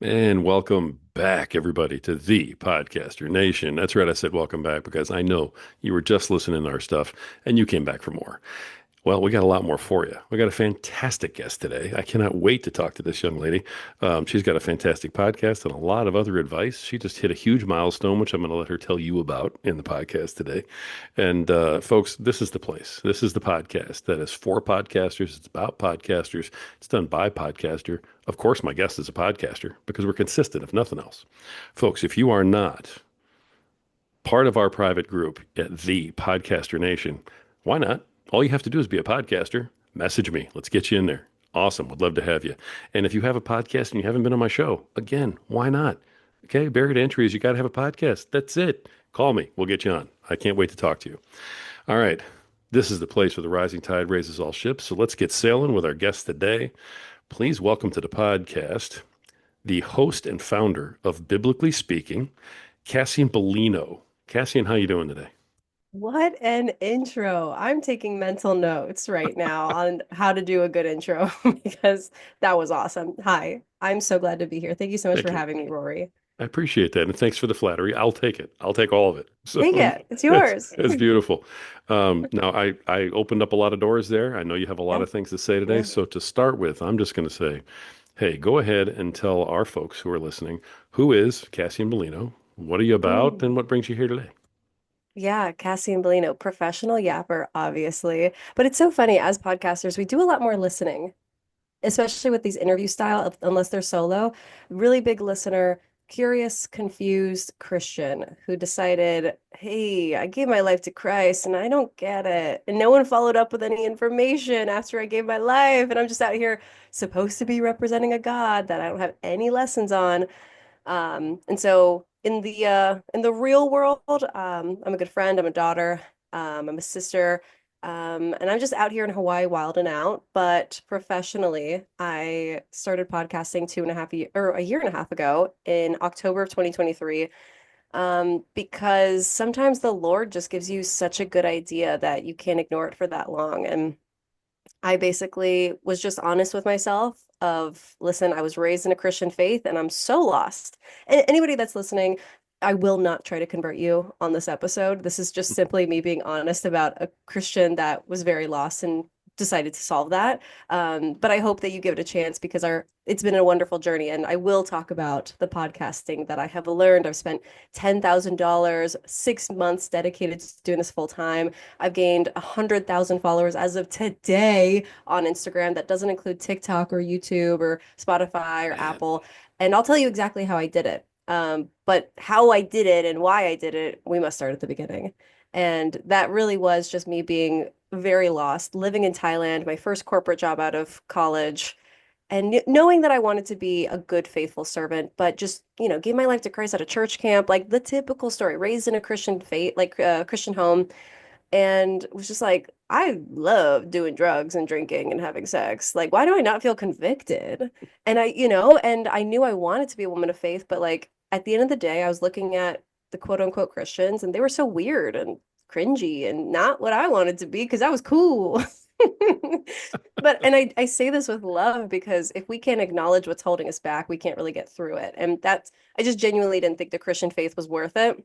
And welcome back, everybody, to the Podcaster Nation. That's right, I said welcome back because I know you were just listening to our stuff and you came back for more. Well, we got a lot more for you. We got a fantastic guest today. I cannot wait to talk to this young lady. She's got a fantastic podcast and a lot of other advice. She just hit a huge milestone, which I'm going to let her tell you about in the podcast today. And folks, this is the place. This is the podcast that is for podcasters. It's about podcasters. It's done by podcaster. Of course, my guest is a podcaster because we're consistent, if nothing else. Folks, if you are not part of our private group at the Podcaster Nation, why not? All you have to do is be a podcaster. Message me. Let's get you in there. Awesome. Would love to have you. And if you have a podcast and you haven't been on my show, again, why not? Okay. Barrier to entry is you got to have a podcast. That's it. Call me. We'll get you on. I can't wait to talk to you. All right. This is the place where the rising tide raises all ships. So let's get sailing with our guest today. Please welcome to the podcast the host and founder of Biblically Speaking, Cassian Bellino. Cassian, how you doing today? What an intro. I'm taking mental notes right now on how to do a good intro because that was awesome. Hi, I'm so glad to be here. Thank you so much Thank for you. having me, Rory. I appreciate that, and thanks for the flattery. I'll take it. I'll take all of it. So Take it. It's it's yours. it's beautiful. Now I opened up a lot of doors there. I know you have a lot Yeah, of things to say today. yeah. So to start with, I'm just going to say, hey, go ahead and tell our folks who are listening who is Cassian Bellino, what are you about, Mm. and what brings you here today. Yeah, Cassian Bellino, professional yapper, obviously. But it's so funny, as podcasters, we do a lot more listening, especially with these interview style, unless they're solo. Really big listener, curious, confused Christian who decided, hey, I gave my life to Christ and I don't get it. And no one followed up with any information after I gave my life. And I'm just out here supposed to be representing a God that I don't have any lessons on. And so in the real world, I'm a good friend, I'm a daughter, I'm a sister, and I'm just out here in Hawaii wilding out. But professionally, I started podcasting 2.5 years or a year and a half ago in October of 2023. Because sometimes the Lord just gives you such a good idea that you can't ignore it for that long. And I basically was just honest with myself of, listen, I was raised in a Christian faith and I'm so lost. And anybody that's listening, I will not try to convert you on this episode. This is just simply me being honest about a Christian that was very lost and decided to solve that. But I hope that you give it a chance because our it's been a wonderful journey. And I will talk about the podcasting that I have learned. I've spent $10,000, 6 months dedicated to doing this full time. I've gained 100,000 followers as of today on Instagram. That doesn't include TikTok or YouTube or Spotify or Man, Apple. And I'll tell you exactly how I did it. But how I did it and why I did it, we must start at the beginning. And that really was just me being very lost, living in Thailand, my first corporate job out of college, and knowing that I wanted to be a good, faithful servant, but just, gave my life to Christ at a church camp, like the typical story, raised in a Christian faith, like a Christian home, and was just like, I love doing drugs and drinking and having sex. Like, why do I not feel convicted? And and I knew I wanted to be a woman of faith, but like at the end of the day, I was looking at the quote unquote Christians and they were so weird and cringy and not what I wanted to be because I was cool. But and I say this with love because if we can't acknowledge what's holding us back, we can't really get through it. And that's I just genuinely didn't think the Christian faith was worth it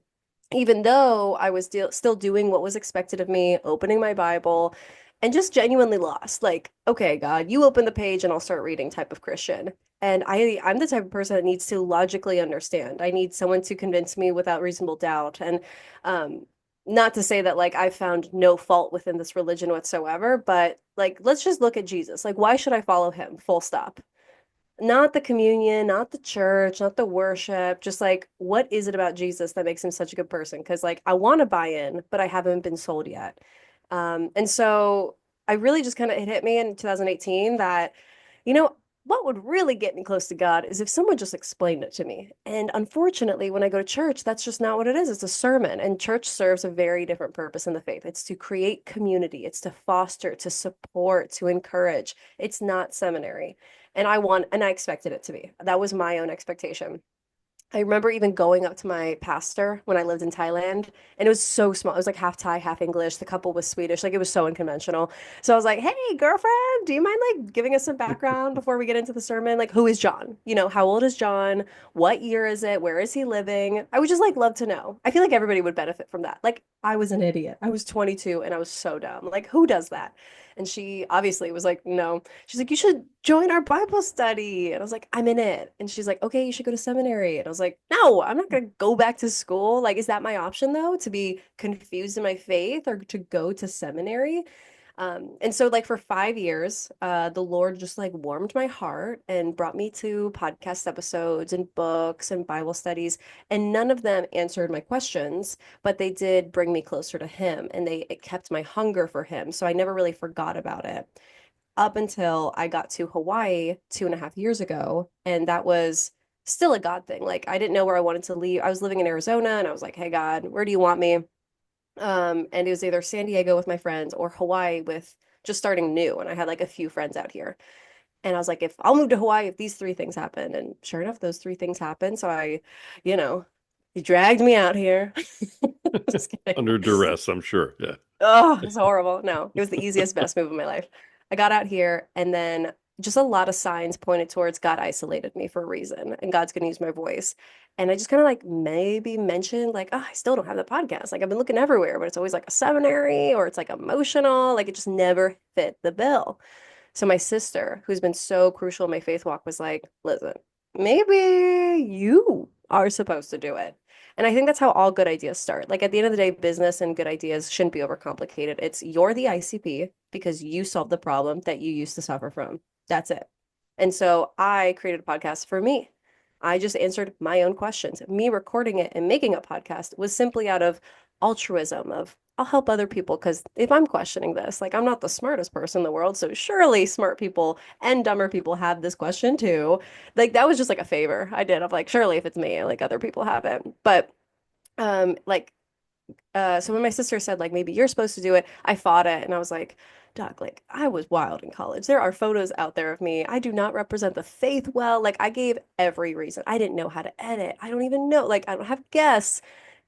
even though I was still doing what was expected of me, opening my Bible, and just genuinely lost. Like, okay, God, you open the page and I'll start reading type of Christian. And I'm the type of person that needs to logically understand. I need someone to convince me without reasonable doubt. And um, not to say that like I found no fault within this religion whatsoever, but like let's just look at Jesus. Like, why should I follow him? Full stop. Not the communion, not the church, not the worship, just like what is it about Jesus that makes him such a good person? Because like I want to buy in, but I haven't been sold yet. And so I really just kind of it hit me in 2018 that, you know, what would really get me close to God is if someone just explained it to me. And unfortunately, when I go to church, that's just not what it is. It's a sermon, and church serves a very different purpose in the faith. It's to create community, it's to foster, to support, to encourage. It's not seminary. And I expected it to be. That was my own expectation. I remember even going up to my pastor when I lived in Thailand, and it was so small. It was like half Thai, half English. The couple was Swedish. Like it was so unconventional. So I was like, "Hey, girlfriend, do you mind like giving us some background before we get into the sermon? Like, who is John? You know, how old is John? What year is it? Where is he living? I would just like love to know. I feel like everybody would benefit from that. Like, I was an idiot. I was 22 and I was so dumb. Like, who does that?" And she obviously was like, "No." She's like, "You should join our Bible study." And I was like, "I'm in it." And she's like, "Okay, you should go to seminary." And I was like, "No, I'm not going to go back to school. Like, is that my option though, to be confused in my faith or to go to seminary?" And so like for 5 years, the Lord just like warmed my heart and brought me to podcast episodes and books and Bible studies, and none of them answered my questions, but they did bring me closer to Him, and it kept my hunger for Him. So I never really forgot about it up until I got to Hawaii 2.5 years ago, and that was still a God thing. Like I didn't know where I wanted to leave. I was living in Arizona, and I was like, "Hey God, where do you want me?" And it was either San Diego with my friends or Hawaii with just starting new. And I had like a few friends out here. And I was like, if I'll move to Hawaii if these three things happen. And sure enough, those three things happened. So you know, he dragged me out here. Just kidding. Under duress, I'm sure. Yeah. Oh, it's horrible. No, it was the easiest, best move of my life. I got out here, and then just a lot of signs pointed towards God isolated me for a reason, and God's going to use my voice. And I just kind of like maybe mentioned, like, oh, I still don't have the podcast. Like, I've been looking everywhere, but it's always like a seminary or it's like emotional. Like, it just never fit the bill. So my sister, who's been so crucial in my faith walk, was like, "Listen, maybe you are supposed to do it." And I think that's how all good ideas start. Like at the end of the day, business and good ideas shouldn't be overcomplicated. It's you're the ICP because you solved the problem that you used to suffer from. That's it. And so I created a podcast for me. I just answered my own questions. Me recording it and making a podcast was simply out of altruism of I'll help other people because if I'm questioning this, like I'm not the smartest person in the world, so surely smart people and dumber people have this question too. Like that was just like a favor I did of like surely if it's me, like other people have it. But like so when my sister said like maybe you're supposed to do it, I fought it and I was like, Doc, like I was wild in college. There are photos out there of me. I do not represent the faith well. Like I gave every reason. I didn't know how to edit. I don't even know. Like I don't have guests.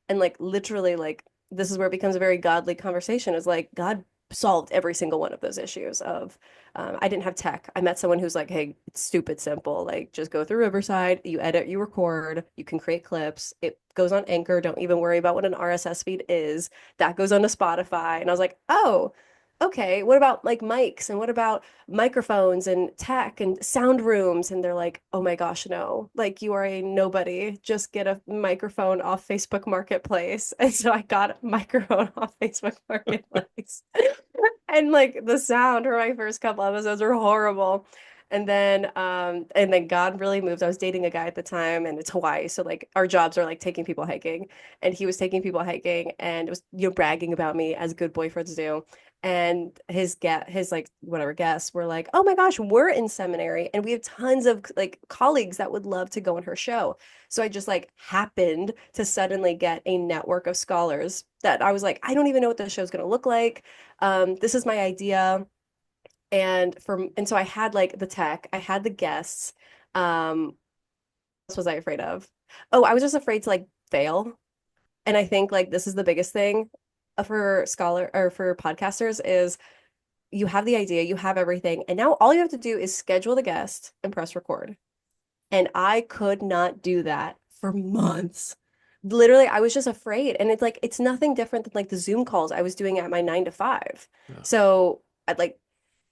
And like literally like this is where it becomes a very godly conversation is like God solved every single one of those issues of I didn't have tech. I met someone who's like, "Hey, it's stupid simple. Like just go through Riverside, you edit, you record, you can create clips. It goes on Anchor. Don't even worry about what an RSS feed is. That goes on to Spotify." And I was like, "Oh, okay. What about like mics and what about microphones and tech and sound rooms?" And they're like, "Oh my gosh, no. Like you are a nobody. Just get a microphone off Facebook Marketplace." And so I got a microphone off Facebook Marketplace. And like the sound for my first couple episodes were horrible. And then God really moved. I was dating a guy at the time and it's Hawaii. So like our jobs are like taking people hiking. And he was taking people hiking and it was, bragging about me as good boyfriends do. And his like whatever guests were like, "Oh my gosh, we're in seminary and we have tons of like colleagues that would love to go on her show." So I just like happened to suddenly get a network of scholars that I was like, I don't even know what the show's gonna look like. This is my idea. And so I had like the tech, I had the guests. What else was I afraid of? Oh, I was just afraid to like fail. And I think like this is the biggest thing for scholar or for podcasters is you have the idea, you have everything, and now all you have to do is schedule the guest and press record. And I could not do that for months. Literally, I was just afraid. And it's like, it's nothing different than like the Zoom calls I was doing at my 9 to 5. Yeah. So I'd like,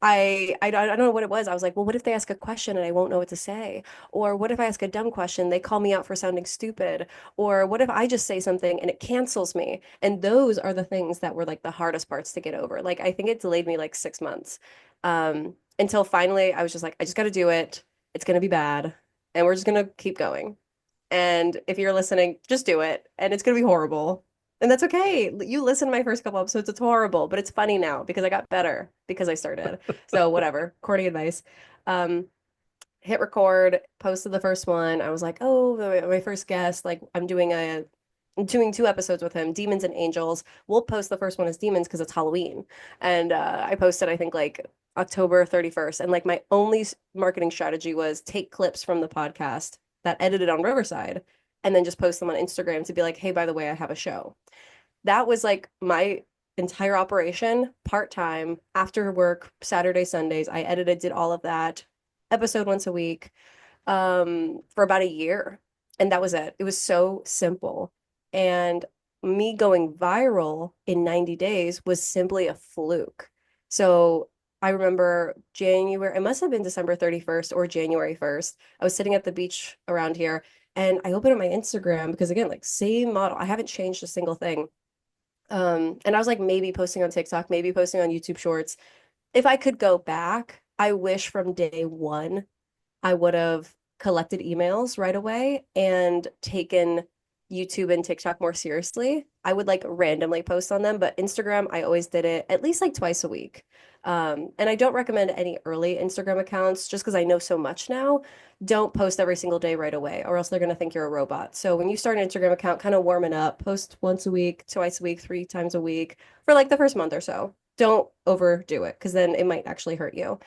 I don't know what it was. I was like, well, what if they ask a question and I won't know what to say? Or what if I ask a dumb question, they call me out for sounding stupid? Or what if I just say something and it cancels me? And those are the things that were like the hardest parts to get over. Like I think it delayed me like 6 months. Until finally I was just like, I just got to do it. It's gonna be bad, and we're just gonna keep going. And if you're listening, just do it, and it's gonna be horrible. And that's okay. You listen to my first couple episodes, it's horrible, but it's funny now because I got better because I started. So whatever, corny advice. Um, Hit record, posted the first one. I was like, oh, my first guest, like I'm doing 2 episodes with him, Demons and Angels. We'll post the first one as Demons because it's Halloween. And I posted, I think, like October 31st. And like my only marketing strategy was take clips from the podcast that edited on Riverside and then just post them on Instagram to be like, hey, by the way, I have a show. That was like my entire operation, part-time, after work, Saturday, Sundays. I edited, did all of that, episode once a week, for about a year. And that was it. It was so simple. And me going viral in 90 days was simply a fluke. So I remember January, it must have been December 31st or January 1st. I was sitting at the beach around here and I opened up my Instagram because again, like same model. I haven't changed a single thing. And I was like maybe posting on TikTok, maybe posting on YouTube Shorts. If I could go back, I wish from day one I would have collected emails right away and taken YouTube and TikTok more seriously. I would like randomly post on them, but Instagram, I always did it at least like twice a week. And I don't recommend any early Instagram accounts just because I know so much now. Don't post every single day right away, or else they're going to think you're a robot. So when you start an Instagram account, kind of warm it up, post once a week, twice a week, three times a week for like the first month or so. Don't overdo it because then it might actually hurt you.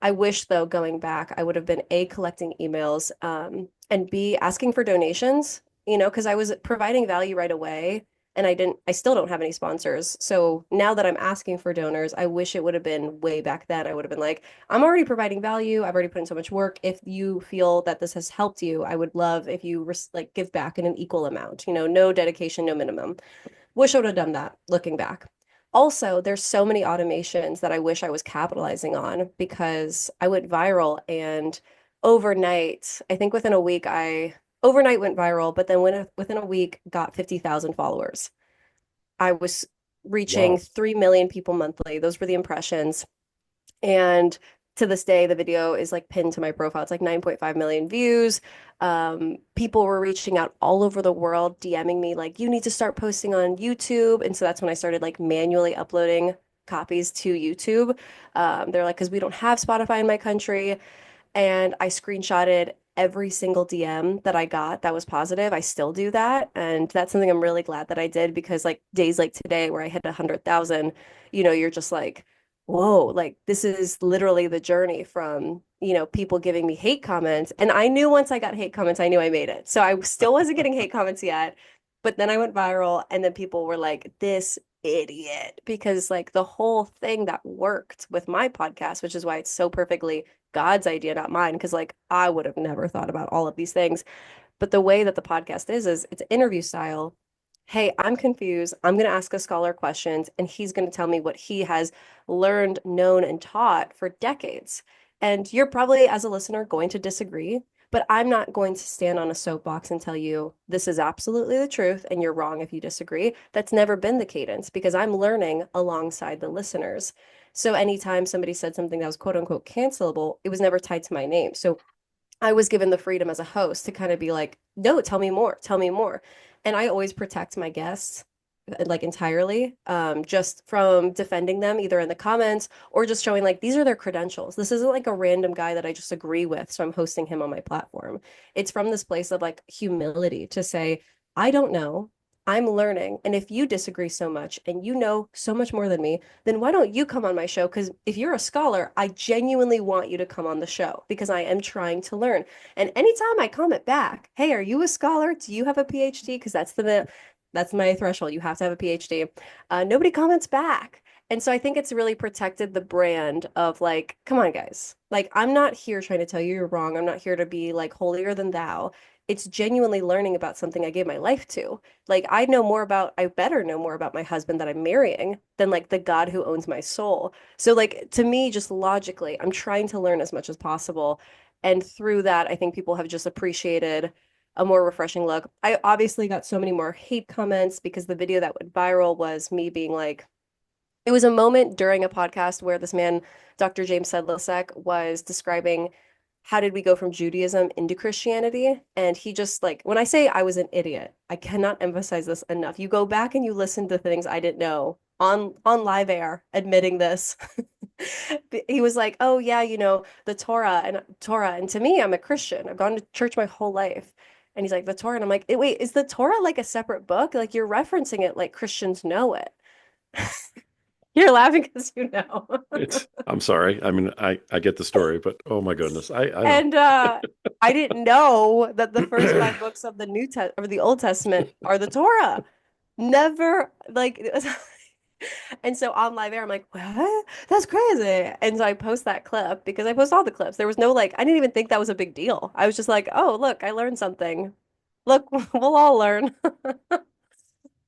I wish, though, going back, I would have been A, collecting emails, and B, asking for donations, because I was providing value right away and I still don't have any sponsors. So now that I'm asking for donors, I wish it would have been way back then. I would have been like, I'm already providing value. I've already put in so much work. If you feel that this has helped you, I would love if you like give back in an equal amount, no dedication, no minimum. Wish I would have done that looking back. Also, there's so many automations that I wish I was capitalizing on because I went viral and overnight, I think within a week, I overnight went viral, but then within a week got 50,000 followers. I was reaching Wow. 3 million people monthly. Those were the impressions. And to this day, the video is like pinned to my profile. It's like 9.5 million views. People were reaching out all over the world, DMing me like, you need to start posting on YouTube. And so that's when I started like manually uploading copies to YouTube. They're like, because we don't have Spotify in my country. And I screenshotted every single DM that I got that was positive. I still do that. And that's something I'm really glad that I did because like days like today where I hit 100,000, you're just like, whoa, like this is literally the journey from, people giving me hate comments. And I knew once I got hate comments, I knew I made it. So I still wasn't getting hate comments yet. But then I went viral and then people were like, this idiot, because like the whole thing that worked with my podcast, which is why it's so perfectly God's idea, not mine, because like I would have never thought about all of these things. But the way that the podcast is it's interview style. Hey, I'm confused. I'm going to ask a scholar questions, and he's going to tell me what he has learned, known, and taught for decades. And you're probably, as a listener, going to disagree, but I'm not going to stand on a soapbox and tell you this is absolutely the truth and you're wrong if you disagree. That's never been the cadence because I'm learning alongside the listeners. So anytime somebody said something that was quote unquote cancelable, it was never tied to my name. So I was given the freedom as a host to kind of be like, no, tell me more, tell me more. And I always protect my guests like entirely, just from defending them either in the comments or just showing like these are their credentials. This isn't like a random guy that I just agree with, so I'm hosting him on my platform. It's from this place of like humility to say, I don't know. I'm learning. And if you disagree so much and you know so much more than me, then why don't you come on my show? Because if you're a scholar, I genuinely want you to come on the show because I am trying to learn. And anytime I comment back, hey, are you a scholar? Do you have a PhD? Because that's my threshold. You have to have a PhD. Nobody comments back. And so I think it's really protected the brand of like, come on, guys. Like, I'm not here trying to tell you you're wrong. I'm not here to be like holier than thou. It's genuinely learning about something I gave my life to. Like I better know more about my husband that I'm marrying than like the God who owns my soul. So like to me, just logically, I'm trying to learn as much as possible. And through that, I think people have just appreciated a more refreshing look. I obviously got so many more hate comments because the video that went viral was me being like, it was a moment during a podcast where this man, Dr. James Sedlacek, was describing how did we go from Judaism into Christianity? And he just like, when I say I was an idiot, I cannot emphasize this enough. You go back and you listen to things I didn't know on live air, admitting this. He was like, "Oh yeah, the Torah." And to me, I'm a Christian. I've gone to church my whole life. And he's like, "The Torah." And I'm like, "Wait, is the Torah like a separate book? Like you're referencing it like Christians know it." You're laughing because you know. I'm sorry. I mean, I get the story, but oh my goodness, I know. And I didn't know that the first five books of the New Test or the Old Testament are the Torah. Never like and so on live air, I'm like, what? That's crazy. And so I post that clip because I post all the clips. There was no like, I didn't even think that was a big deal. I was just like, oh, look, I learned something. Look, we'll all learn.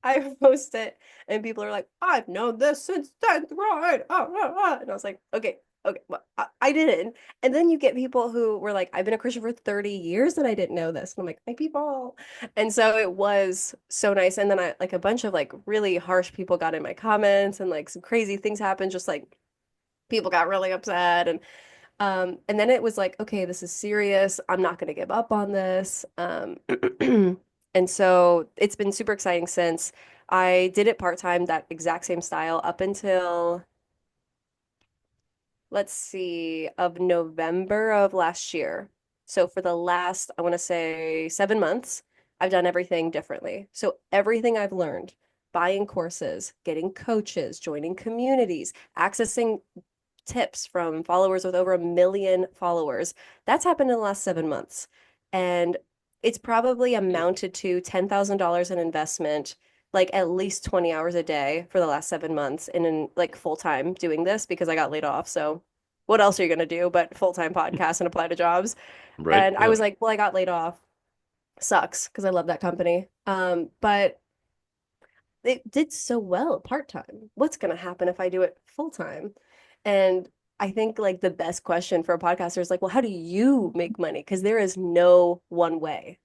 I post it and people are like, I've known this since 10th grade. And I was like, okay, okay, well, I didn't. And then you get people who were like, I've been a Christian for 30 years and I didn't know this. And I'm like, my people. And so it was so nice. And then I like a bunch of like really harsh people got in my comments and like some crazy things happened, just like people got really upset and then it was like, okay, this is serious. I'm not going to give up on this. And so it's been super exciting since I did it part-time, that exact same style up until, let's see, of November of last year. So for the last, I want to say 7 months, I've done everything differently. So everything I've learned, buying courses, getting coaches, joining communities, accessing tips from followers with over 1 million followers. That's happened in the last 7 months. And it's probably amounted to $10,000 in investment, like at least 20 hours a day for the last 7 months in like full time doing this because I got laid off. So what else are you going to do but full-time podcast and apply to jobs? Right? And I Yeah. was like, well, I got laid off. Sucks because I love that company. But it did so well part-time. What's going to happen if I do it full-time? And I think like the best question for a podcaster is like, well, how do you make money? Because there is no one way.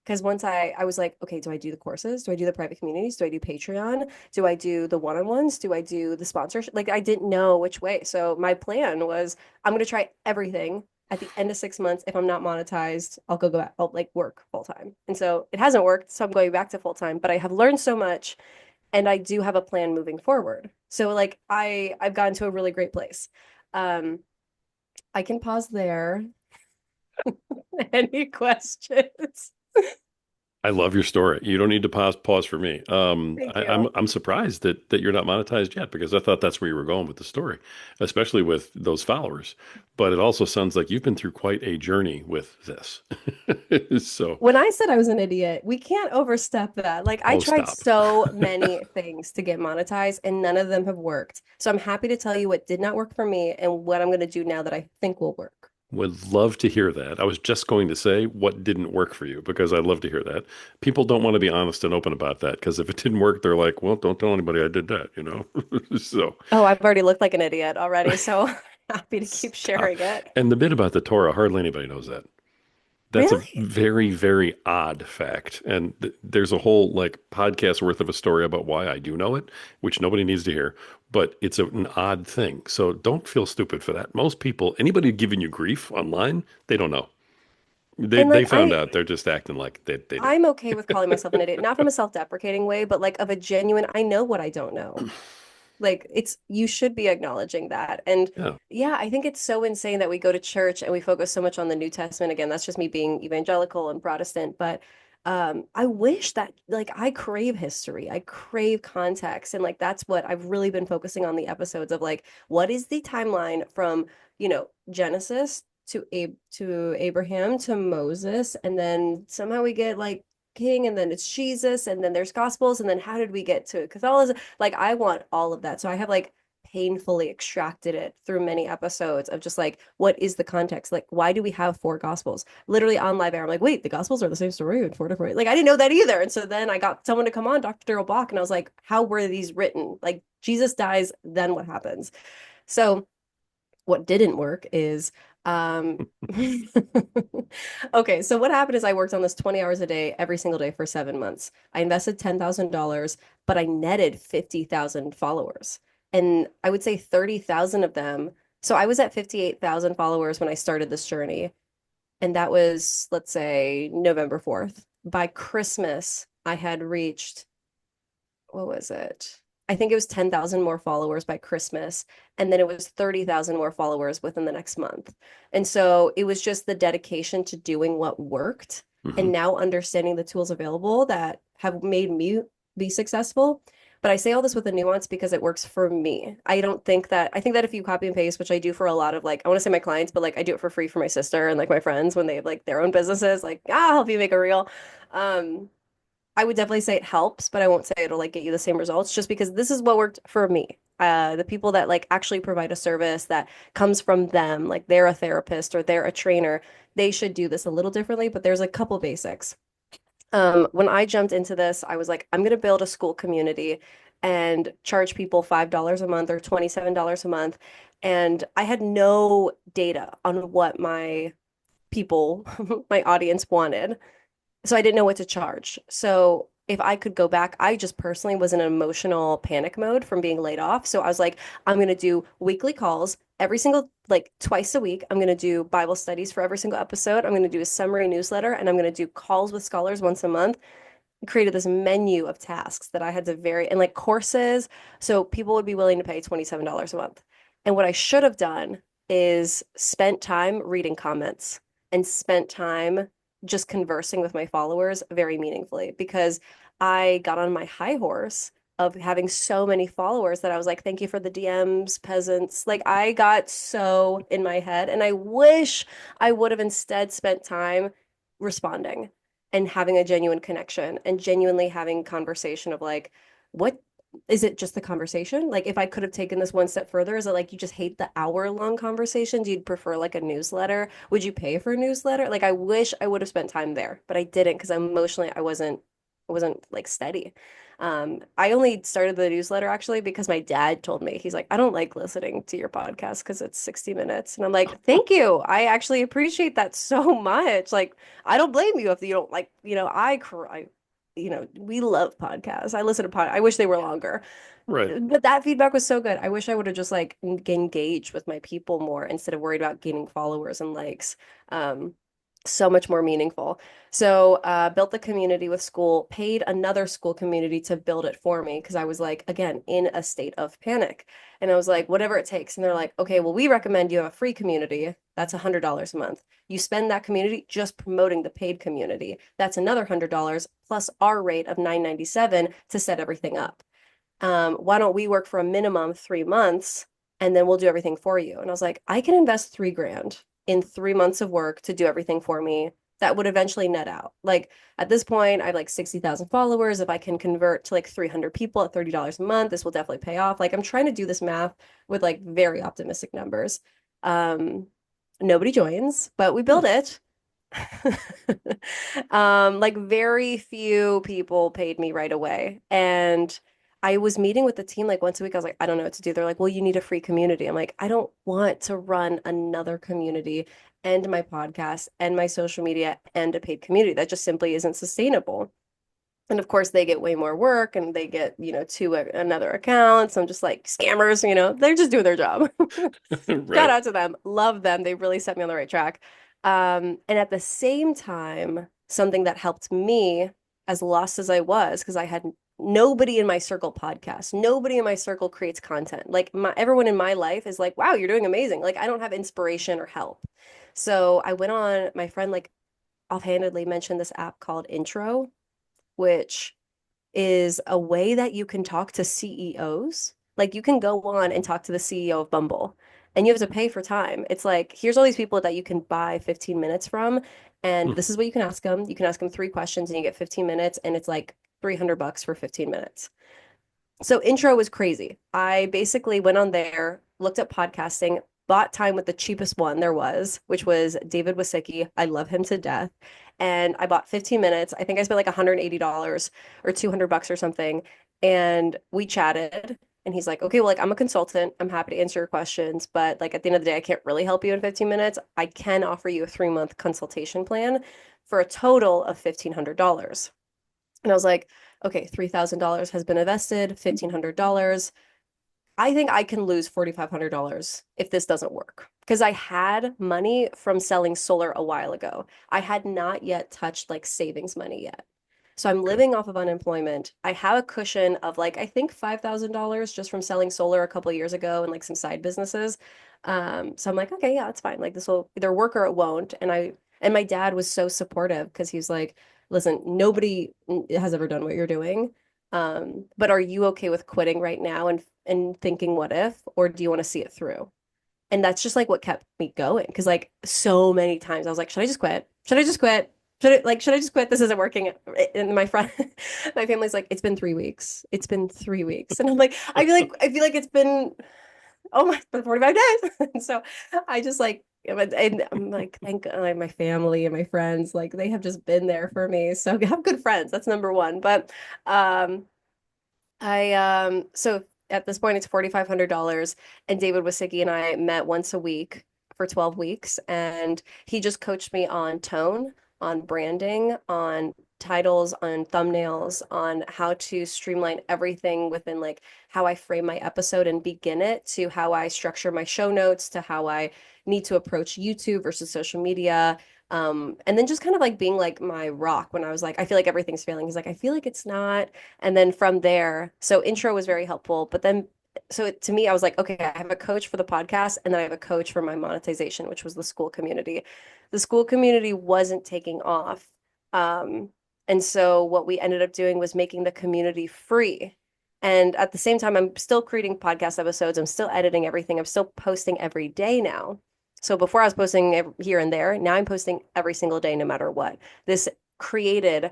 Because once I was like, okay, do I do the courses? Do I do the private communities? Do I do Patreon? Do I do the one-on-ones? Do I do the sponsorship? Like I didn't know which way. So my plan was I'm going to try everything. At the end of 6 months, if I'm not monetized, I'll go back, I'll like work full time. And so it hasn't worked, so I'm going back to full time, but I have learned so much and I do have a plan moving forward. So like I've gotten to a really great place. Um, I can pause there. Any questions? I love your story. You don't need to pause for me. Thank I'm you. I'm surprised that you're not monetized yet because I thought that's where you were going with the story, especially with those followers. But it also sounds like you've been through quite a journey with this. So, When I said I was an idiot, we can't overstep that. Like I oh, tried stop. so many things to get monetized and none of them have worked. So I'm happy to tell you what did not work for me and what I'm going to do now that I think will work. Would love to hear that. I was just going to say what didn't work for you because I'd love to hear that. People don't want to be honest and open about that because if it didn't work, they're like, well, don't tell anybody I did that, you know? So Oh, I've already looked like an idiot already, so happy to keep stop. sharing it. And the bit about the Torah, hardly anybody knows that. That's a Really? very, very odd fact. And there's a whole like podcast worth of a story about why I do know it, which nobody needs to hear. But it's an odd thing. So don't feel stupid for that. Most people, anybody giving you grief online, they don't know. They And they like found out. They're just acting like they do. I'm okay with calling myself an idiot, not from a self-deprecating way, but like of a genuine, I know what I don't know. Like it's you should be acknowledging that. And Yeah. yeah, I think it's so insane that we go to church and we focus so much on the New Testament. Again, that's just me being evangelical and Protestant, but I wish that like I crave history. I crave context and like that's what I've really been focusing on the episodes of like what is the timeline from, Genesis to Abraham to Moses and then somehow we get like king and then it's Jesus and then there's gospels and then how did we get to Catholicism? Like I want all of that. So I have like painfully extracted it through many episodes of just like what is the context? Like why do we have four gospels? Literally on live air, I'm like, wait, the gospels are the same story in four different. Like I didn't know that either. And so then I got someone to come on, Dr. Daryl Bach, and I was like, how were these written? Like Jesus dies, then what happens? So what didn't work is okay, so what happened is I worked on this 20 hours a day every single day for 7 months. I invested $10,000, but I netted 50,000 followers. And I would say 30,000 of them. So I was at 58,000 followers when I started this journey. And that was, let's say, November 4th. By Christmas, I had reached what was it? I think it was 10,000 more followers by Christmas. And then it was 30,000 more followers within the next month. And so it was just the dedication to doing what worked Hmm. and now understanding the tools available that have made me be successful. But I say all this with a nuance because it works for me. I think that if you copy and paste, which I do for a lot of like, I want to say my clients, but like I do it for free for my sister and like my friends when they have like their own businesses, like, I'll help you make a reel. Um, I would definitely say it helps, but I won't say it'll like get you the same results just because this is what worked for me. The people that like actually provide a service that comes from them, like they're a therapist or they're a trainer, they should do this a little differently, but there's a couple basics. When I jumped into this, I was like, I'm going to build a school community and charge people $5 a month or $27 a month. And I had no data on what my people, my audience wanted. So I didn't know what to charge. So if I could go back, I just personally was in an emotional panic mode from being laid off. So I was like, I'm going to do weekly calls every single, like twice a week. I'm going to do Bible studies for every single episode. I'm going to do a summary newsletter and I'm going to do calls with scholars once a month. Created this menu of tasks that I had to vary and like courses. So people would be willing to pay $27 a month. And what I should have done is spent time reading comments and spent time just conversing with my followers very meaningfully because I got on my high horse of having so many followers that I was like, thank you for the DMs, peasants. Like I got so in my head and I wish I would have instead spent time responding and having a genuine connection and genuinely having conversation of like, what is it just the conversation? Like, if I could have taken this one step further, is it like you just hate the hour-long conversations? You'd prefer like a newsletter? Would you pay for a newsletter? Like, I wish I would have spent time there, but I didn't because emotionally I wasn't like steady. I only started the newsletter actually because my dad told me, he's like, I don't like listening to your podcast because it's 60 minutes. And I'm like, thank you. I actually appreciate that so much. Like, I don't blame you if you don't like, we love podcasts. I listen to I wish they were longer. Right. But that feedback was so good. I wish I would have just like engaged with my people more instead of worried about gaining followers and likes. Um, so much more meaningful. So, built the community with school, paid another school community to build it for me because I was like, again, in a state of panic. And I was like, whatever it takes. And they're like, okay, well, we recommend you have a free community. That's $100 a month. You spend that community just promoting the paid community. That's another $100 plus our rate of $9.97 to set everything up. Why don't we work for a minimum 3 months and then we'll do everything for you? And I was like, I can invest 3 grand in 3 months of work to do everything for me. That would eventually net out. Like at this point, I have like 60,000 followers. If I can convert to like 300 people at $30 a month, this will definitely pay off. Like I'm trying to do this math with like very optimistic numbers. Um, Nobody joins, but we Hmm. build it. Like very few people paid me right away. And I was meeting with the team like once a week. I was like, I don't know what to do. They're like, well, you need a free community. I'm like, I don't want to run another community and my podcast and my social media and a paid community. That just simply isn't sustainable. And of course, they get way more work and they get, another account. So I'm just like scammers, they're just doing their job. Shout Right. out to them. Love them. They really set me on the right track. And at the same time, something that helped me as lost as I was, because I had nobody in my circle podcast. Nobody in my circle creates content. Like everyone in my life is like, wow, you're doing amazing. Like I don't have inspiration or help. So I went on, my friend like offhandedly mentioned this app called Intro, which is a way that you can talk to CEOs. Like you can go on and talk to the CEO of Bumble and you have to pay for time. It's like, here's all these people that you can buy 15 minutes from. And Hmm. this is what you can ask them. You can ask them 3 questions and you get 15 minutes and it's like $300 for 15 minutes. So intro was crazy. I basically went on there, looked up podcasting, bought time with the cheapest one there was, which was David Wasicki. I love him to death. And I bought 15 minutes. I think I spent like $180 or $200 or something. And we chatted. And he's like, okay, well, like I'm a consultant. I'm happy to answer your questions. But like at the end of the day, I can't really help you in 15 minutes. I can offer you a 3 month consultation plan for a total of $1,500. And I was like, okay, $3,000 has been invested, $1,500. I think I can lose $4,500 if this doesn't work. Because I had money from selling solar a while ago. I had not yet touched like savings money yet. So I'm Okay. living off of unemployment. I have a cushion of like, I think $5,000 just from selling solar a couple of years ago and like some side businesses. So I'm like, okay, yeah, that's fine. Like this will either work or it won't. And my dad was so supportive because he's like, listen, nobody has ever done what you're doing. But are you okay with quitting right now and thinking what if, or do you want to see it through? And that's just like what kept me going. Because like so many times I was like, should I just quit? Should I just quit? Should I just quit? This isn't working. And my friend, my family's like, it's been 3 weeks. It's been 3 weeks. And I'm like, I feel like it's been, oh my, it's been 45 days. And so I just like, and I'm like, thank God, like my family and my friends, like they have just been there for me. So have good friends. That's number one. But um so at this point it's $4,500 and David Wasicki and I met once a week for 12 weeks and he just coached me on tone, on branding, on titles, on thumbnails, on how to streamline everything within like how I frame my episode and begin it to how I structure my show notes to how I need to approach YouTube versus social media. And then just kind of like being like my rock when I was like, I feel like everything's failing. He's like, I feel like it's not. And then from there, so intro was very helpful. But then, to me, I was like, okay, I have a coach for the podcast, and then I have a coach for my monetization, which was the school community. The school community wasn't taking off. Um, and so what we ended up doing was making the community free. And at the same time, I'm still creating podcast episodes. I'm still editing everything. I'm still posting every day now. So before I was posting here and there, now I'm posting every single day, no matter what. This created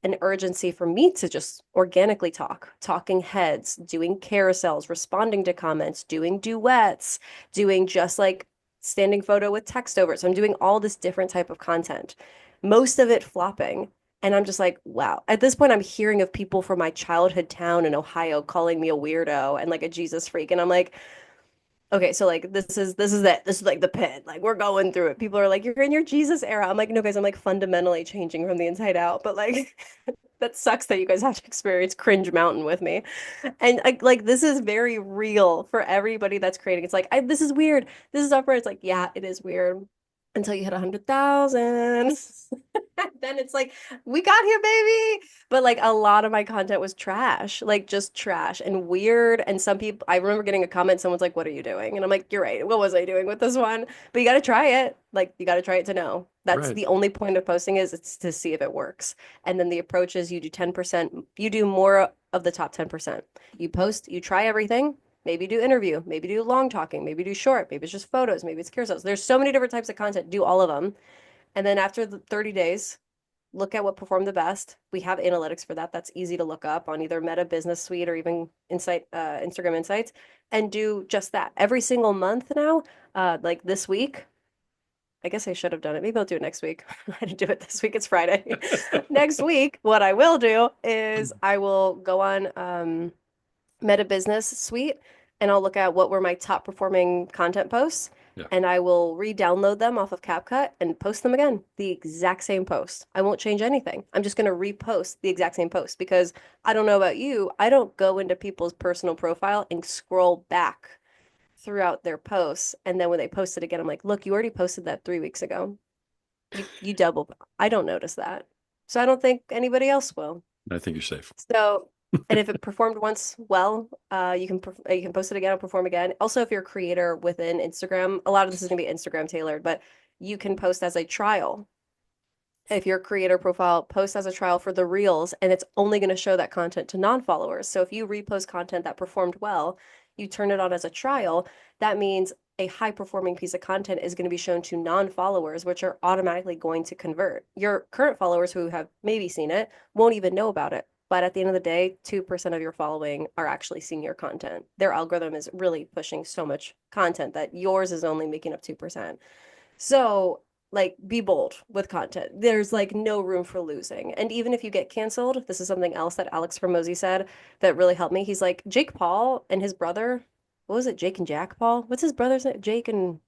an urgency for me to just organically talk, talking heads, doing carousels, responding to comments, doing duets, doing just like standing photo with text over it. So I'm doing all this different type of content, most of it flopping. And I'm just like, wow. At this point, I'm hearing of people from my childhood town in Ohio calling me a weirdo and like a Jesus freak. And I'm like, okay, so like this is it. This is like the pit. Like we're going through it. People are like, you're in your Jesus era. I'm like, no, guys, I'm like fundamentally changing from the inside out. But like that sucks that you guys have to experience cringe mountain with me. And like this is very real for everybody that's creating. It's like, this is weird. This is awkward. It's like, yeah, it is weird until you hit 100,000. Then it's like, we got here, baby. But like a lot of my content was trash, like just trash and weird. And some people, I remember getting a comment, someone's like, what are you doing? And I'm like, you're right. What was I doing with this one? But you got to try it. Like, you got to try it to know. That's Right. the only point of posting is it's to see if it works. And then the approach is you do 10%, you do more of the top 10%. You post, you try everything. Maybe do interview, maybe do long talking, maybe do short, maybe it's just photos, maybe it's carousels. There's so many different types of content. Do all of them. And then after the 30 days, look at what performed the best. We have analytics for that. That's easy to look up on either Meta Business Suite or even Instagram Insights, and do just that every single month now. Like this week, I guess I should have done it. Maybe I'll do it next week. I didn't do it this week. It's Friday. Next week, what I will do is I will go on Meta Business Suite and I'll look at what were my top performing content posts Yeah. and I will re-download them off of CapCut and post them again, the exact same post. I won't change anything. I'm just going to repost the exact same post because I don't know about you, I don't go into people's personal profile and scroll back throughout their posts and then when they post it again, I'm like, "Look, you already posted that 3 weeks ago. You double." I don't notice that. So I don't think anybody else will. I think you're safe. So, and if it performed once well, you can post it again and perform again. Also, if you're a creator within Instagram, a lot of this is going to be Instagram tailored, but you can post as a trial. If your creator profile posts as a trial for the reels, and it's only going to show that content to non-followers. So if you repost content that performed well, you turn it on as a trial, that means a high performing piece of content is going to be shown to non-followers, which are automatically going to convert. Your current followers who have maybe seen it won't even know about it. But at the end of the day, 2% of your following are actually seeing your content. Their algorithm is really pushing so much content that yours is only making up 2%. So, like, be bold with content. There's like no room for losing. And even if you get canceled, this is something else that Alex Hormozy said that really helped me. He's like, Jake Paul and his brother, what was it? Jake and Jack Paul? What's his brother's name? Jake and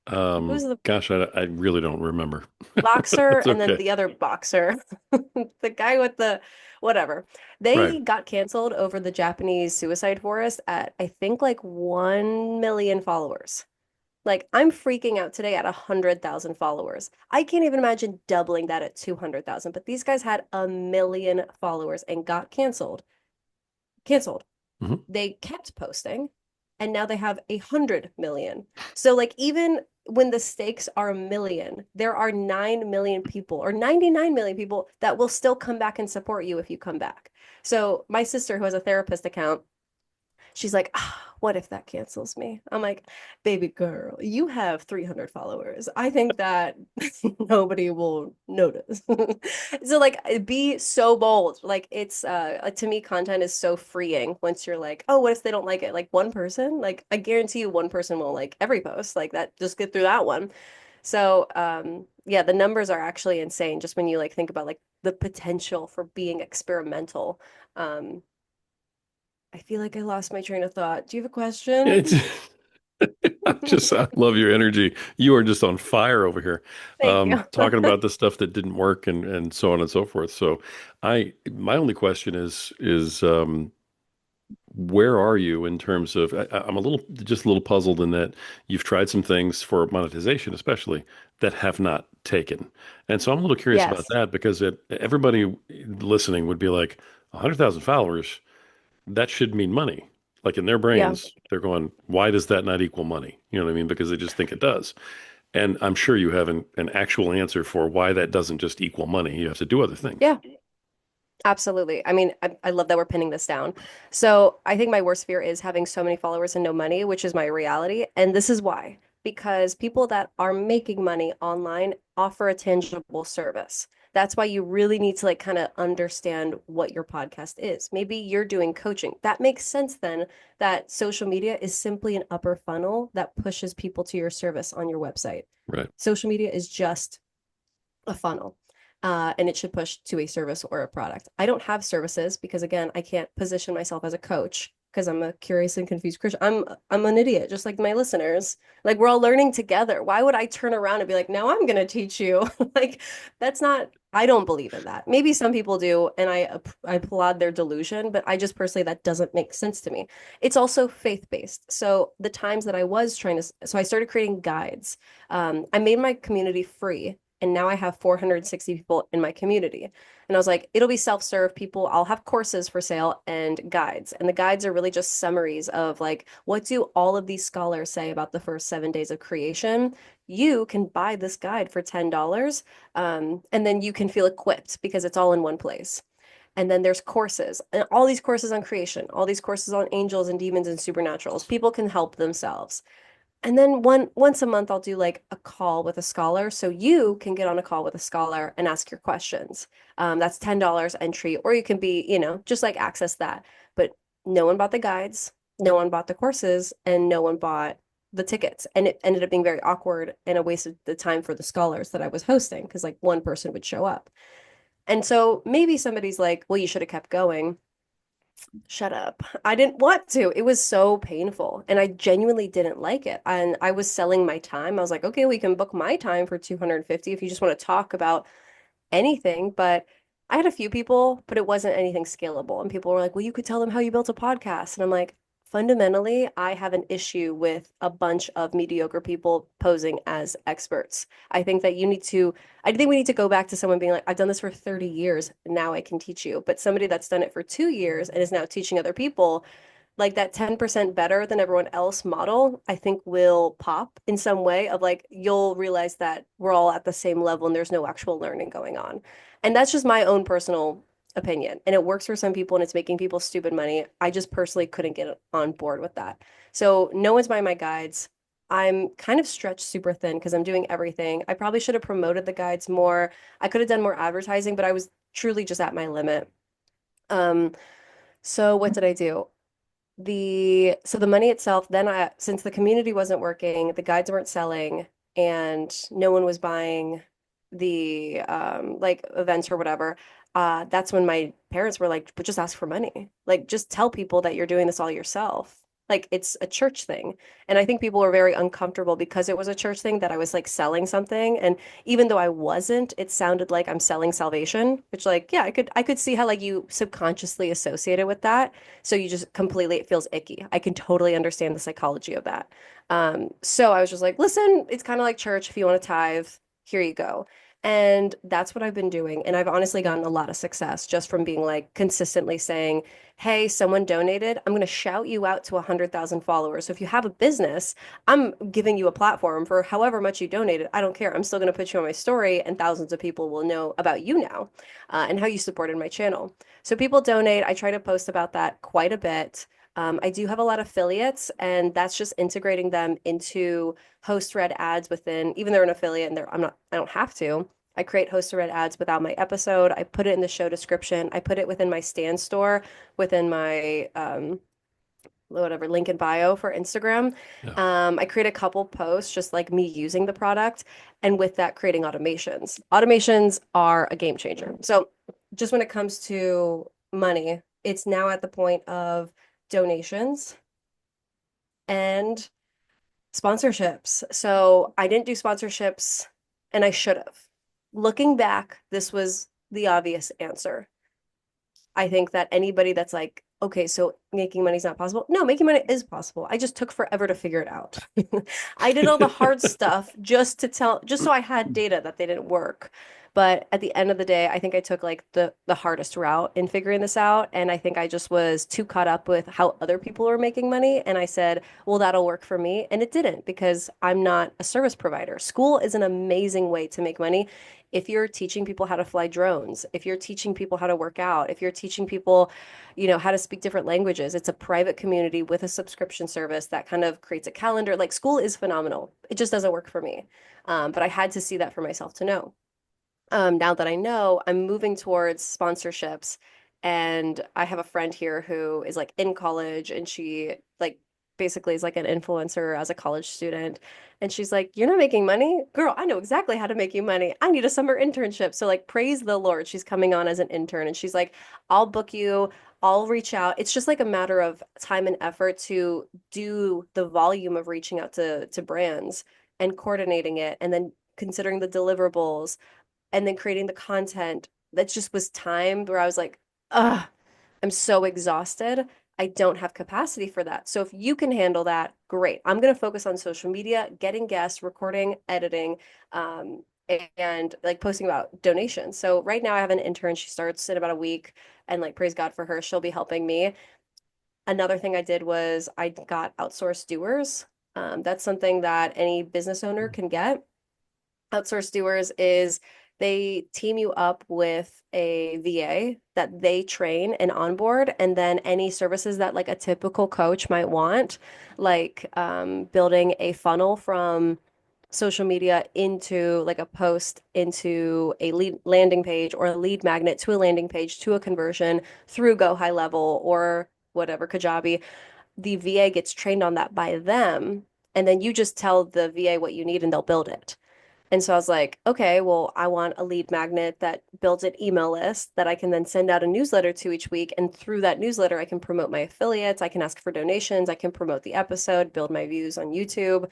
who's the Gosh, I really don't remember. boxer It's and then okay. the other boxer, the guy with the whatever. Right. They got canceled over the Japanese suicide forest at I think like 1 million followers. Like I'm freaking out today at 100,000 followers. I can't even imagine doubling that at 200,000, but these guys had 1 million followers and got canceled. Canceled. Hmm. They kept posting and now they have 100 million. So like even when the stakes are a million, there are 9 million people or 99 million people that will still come back and support you if you come back. So my sister, who has a therapist account, she's like, what if that cancels me? I'm like, baby girl, you have 300 followers. I think that nobody will notice. So like be so bold. Like it's to me, content is so freeing once you're like, oh, what if they don't like it? Like one person? Like I guarantee you one person will like every post. Like that, just get through that one. So yeah, the numbers are actually insane just when you like think about like the potential for being experimental. Um, I feel like I lost my train of thought. Do you have a It's question? I love your energy. You are just on fire over here, Thank you. talking about the stuff that didn't work and so on and so forth. So my only question is where are you in terms of I'm a little just a little puzzled in that you've tried some things for monetization, especially that have not taken. And so I'm a little curious about Yes. that because everybody listening would be like 100,000 followers, that should mean money. Like in their Yeah. brains, they're going, why does that not equal money? You know what I mean? Because they just think it does. And I'm sure you have an actual answer for why that doesn't just equal money. You have to do other things. Yeah. Absolutely. I mean, I love that we're pinning this down. So I think my worst fear is having so many followers and no money, which is my reality. And this is why. Because people that are making money online offer a tangible service. That's why you really need to like kind of understand what your podcast is. Maybe you're doing coaching. That makes sense then that social media is simply an upper funnel that pushes people to your service on your website. Right. Social media is just a funnel. And it should push to a service or a product. I don't have services because again, I can't position myself as a coach because I'm a curious and confused Christian. I'm an idiot, just like my listeners. Like we're all learning together. Why would I turn around and be like, now I'm gonna teach you? Like that's not, I don't believe in that. Maybe some people do, and I applaud their delusion, but I just personally that doesn't make sense to me. It's also faith-based. So the times that I was trying to, so I started creating guides. I made my community free and now I have 460 people in my community. And I was like, it'll be self-serve people. I'll have courses for sale and guides. And the guides are really just summaries of like, what do all of these scholars say about the first 7 days of creation? You can buy this guide for $10, and then you can feel equipped because it's all in one place. And then there's courses, and all these courses on creation, all these courses on angels and demons and supernaturals. People can help themselves. And then once a month I'll do like a call with a scholar so you can get on a call with a scholar and ask your questions. That's $10 entry, or you can be, just like access that. But no one bought the guides, no one bought the courses, and no one bought the tickets. And it ended up being very awkward and a waste of the time for the scholars that I was hosting because like one person would show up. And so maybe somebody's like, well, you should have kept going. Shut up. I didn't want to. It was so painful and I genuinely didn't like it. And I was selling my time. I was like, okay, we can book my time for 250 if you just want to talk about anything. But I had a few people, but it wasn't anything scalable. And people were like, well, you could tell them how you built a podcast. And I'm like, fundamentally, I have an issue with a bunch of mediocre people posing as experts. I think that I think we need to go back to someone being like, I've done this for 30 years. Now I can teach you. But somebody that's done it for 2 years and is now teaching other people, like that 10% better than everyone else model, I think will pop in some way of like, you'll realize that we're all at the same level and there's no actual learning going on. And that's just my own personal opinion. And it works for some people and it's making people stupid money. I just personally couldn't get on board with that. So no one's buying my guides. I'm kind of stretched super thin because I'm doing everything. I probably should have promoted the guides more. I could have done more advertising, but I was truly just at my limit. Um, so what did I do? The money itself, then I since the community wasn't working, the guides weren't selling, and no one was buying the like events or whatever, that's when my parents were like, but just ask for money. Like just tell people that you're doing this all yourself. Like it's a church thing. And I think people were very uncomfortable because it was a church thing that I was like selling something. And even though I wasn't, it sounded like I'm selling salvation, which like, yeah, I could see how like you subconsciously associate it with that. So you just completely, it feels icky. I can totally understand the psychology of that. So I was just like, listen, it's kind of like church. If you want to tithe, here you go. And that's what I've been doing. And I've honestly gotten a lot of success just from being like consistently saying, hey, someone donated. I'm going to shout you out to 100,000 followers. So if you have a business, I'm giving you a platform for however much you donated. I don't care. I'm still going to put you on my story, and thousands of people will know about you now and how you supported my channel. So people donate. I try to post about that quite a bit. I do have a lot of affiliates, and that's just integrating them into host read ads within, even though they're an affiliate and I don't have to. I create host read ads without my episode. I put it in the show description. I put it within my stand store, within my whatever link in bio for Instagram. Yeah. I create a couple posts just like me using the product, and with that, creating automations. Automations are a game changer. So, just when it comes to money, it's now at the point of donations and sponsorships. So, I didn't do sponsorships, and I should have. Looking back, this was the obvious answer. I think that anybody that's like, okay, so making money is not possible. No, making money is possible. I just took forever to figure it out. I did all the hard stuff just so I had data that they didn't work. But at the end of the day, I think I took like the hardest route in figuring this out. And I think I just was too caught up with how other people were making money. And I said, well, that'll work for me. And it didn't because I'm not a service provider. School is an amazing way to make money if you're teaching people how to fly drones, if you're teaching people how to work out, if you're teaching people, how to speak different languages. It's a private community with a subscription service that kind of creates a calendar. Like school is phenomenal. It just doesn't work for me. But I had to see that for myself to know. Now that I know, I'm moving towards sponsorships. And I have a friend here who is like in college, and she like basically is like an influencer as a college student. And she's like, you're not making money? Girl, I know exactly how to make you money. I need a summer internship. So like praise the Lord. She's coming on as an intern, and she's like, I'll book you. I'll reach out. It's just like a matter of time and effort to do the volume of reaching out to brands and coordinating it, and then considering the deliverables, and then creating the content. That just was time where I was like, ugh, I'm so exhausted. I don't have capacity for that. So if you can handle that, great. I'm going to focus on social media, getting guests, recording, editing, and like posting about donations. So right now I have an intern. She starts in about a week, and like praise God for her. She'll be helping me. Another thing I did was I got outsourced doers. That's something that any business owner can get. Outsourced doers is they team you up with a VA that they train and onboard, and then any services that like a typical coach might want, like building a funnel from social media into like a post into a lead landing page, or a lead magnet to a landing page to a conversion through Go High Level or whatever Kajabi. The VA gets trained on that by them, and then you just tell the VA what you need and they'll build it. And so I was like, okay, well, I want a lead magnet that builds an email list that I can then send out a newsletter to each week. And through that newsletter, I can promote my affiliates, I can ask for donations, I can promote the episode, build my views on YouTube.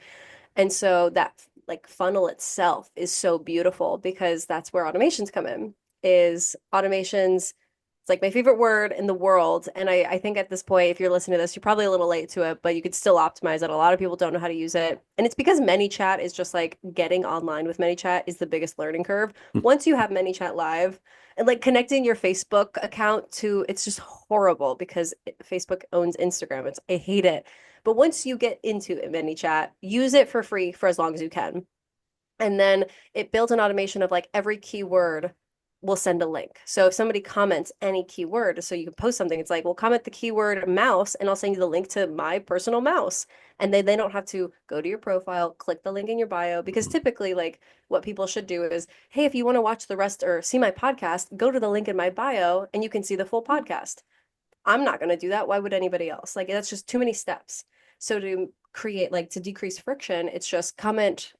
And so that like funnel itself is so beautiful because that's where automations come in. Is automations, it's like my favorite word in the world. And I think at this point, if you're listening to this, you're probably a little late to it, but you could still optimize it. A lot of people don't know how to use it. And it's because ManyChat is just like getting online with ManyChat is the biggest learning curve. Once you have ManyChat live, and like connecting your Facebook account to, it's just horrible because Facebook owns Instagram. I hate it. But once you get into ManyChat, use it for free for as long as you can. And then it builds an automation of like every keyword will send a link. So if somebody comments any keyword, so you can post something, it's like, well, comment the keyword mouse, and I'll send you the link to my personal mouse. And they don't have to go to your profile, click the link in your bio, because typically, like, what people should do is, hey, if you want to watch the rest or see my podcast, go to the link in my bio and you can see the full podcast. I'm not going to do that. Why would anybody else? Like, that's just too many steps. So to create, like, to decrease friction, it's just comment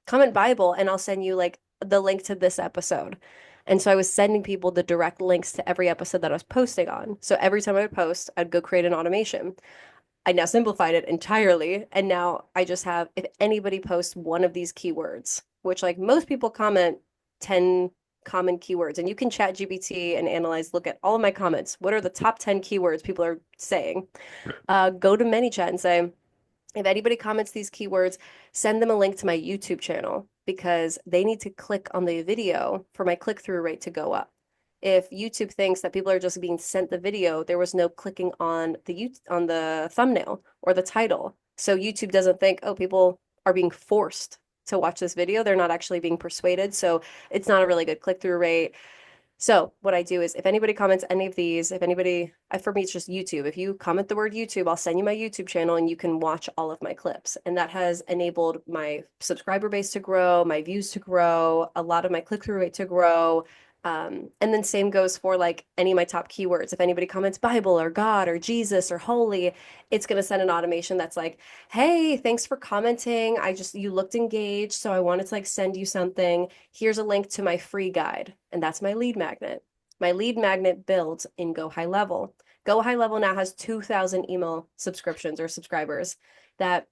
Bible, and I'll send you like the link to this episode. And so I was sending people the direct links to every episode that I was posting on. So every time I would post, I'd go create an automation. I now simplified it entirely. And now I just have, if anybody posts one of these keywords, which like most people comment 10 common keywords, and you can chat GPT and analyze, look at all of my comments. What are the top 10 keywords people are saying? Go to ManyChat and say, If anybody comments these keywords, send them a link to my YouTube channel because they need to click on the video for my click-through rate to go up. If YouTube thinks that people are just being sent the video, there was no clicking on on the thumbnail or the title. So YouTube doesn't think, oh, people are being forced to watch this video. They're not actually being persuaded. So it's not a really good click-through rate. So what I do is if anybody comments any of these, if anybody, for me, it's just YouTube. If you comment the word YouTube, I'll send you my YouTube channel and you can watch all of my clips. And that has enabled my subscriber base to grow, my views to grow, a lot of my click-through rate to grow. And then same goes for like any of my top keywords. If anybody comments Bible or God or Jesus or holy, it's going to send an automation that's like, hey, thanks for commenting. You looked engaged, so I wanted to like send you something. Here's a link to my free guide. And that's my lead magnet. My lead magnet builds in Go High Level. Go High Level now has 2,000 email subscriptions or subscribers that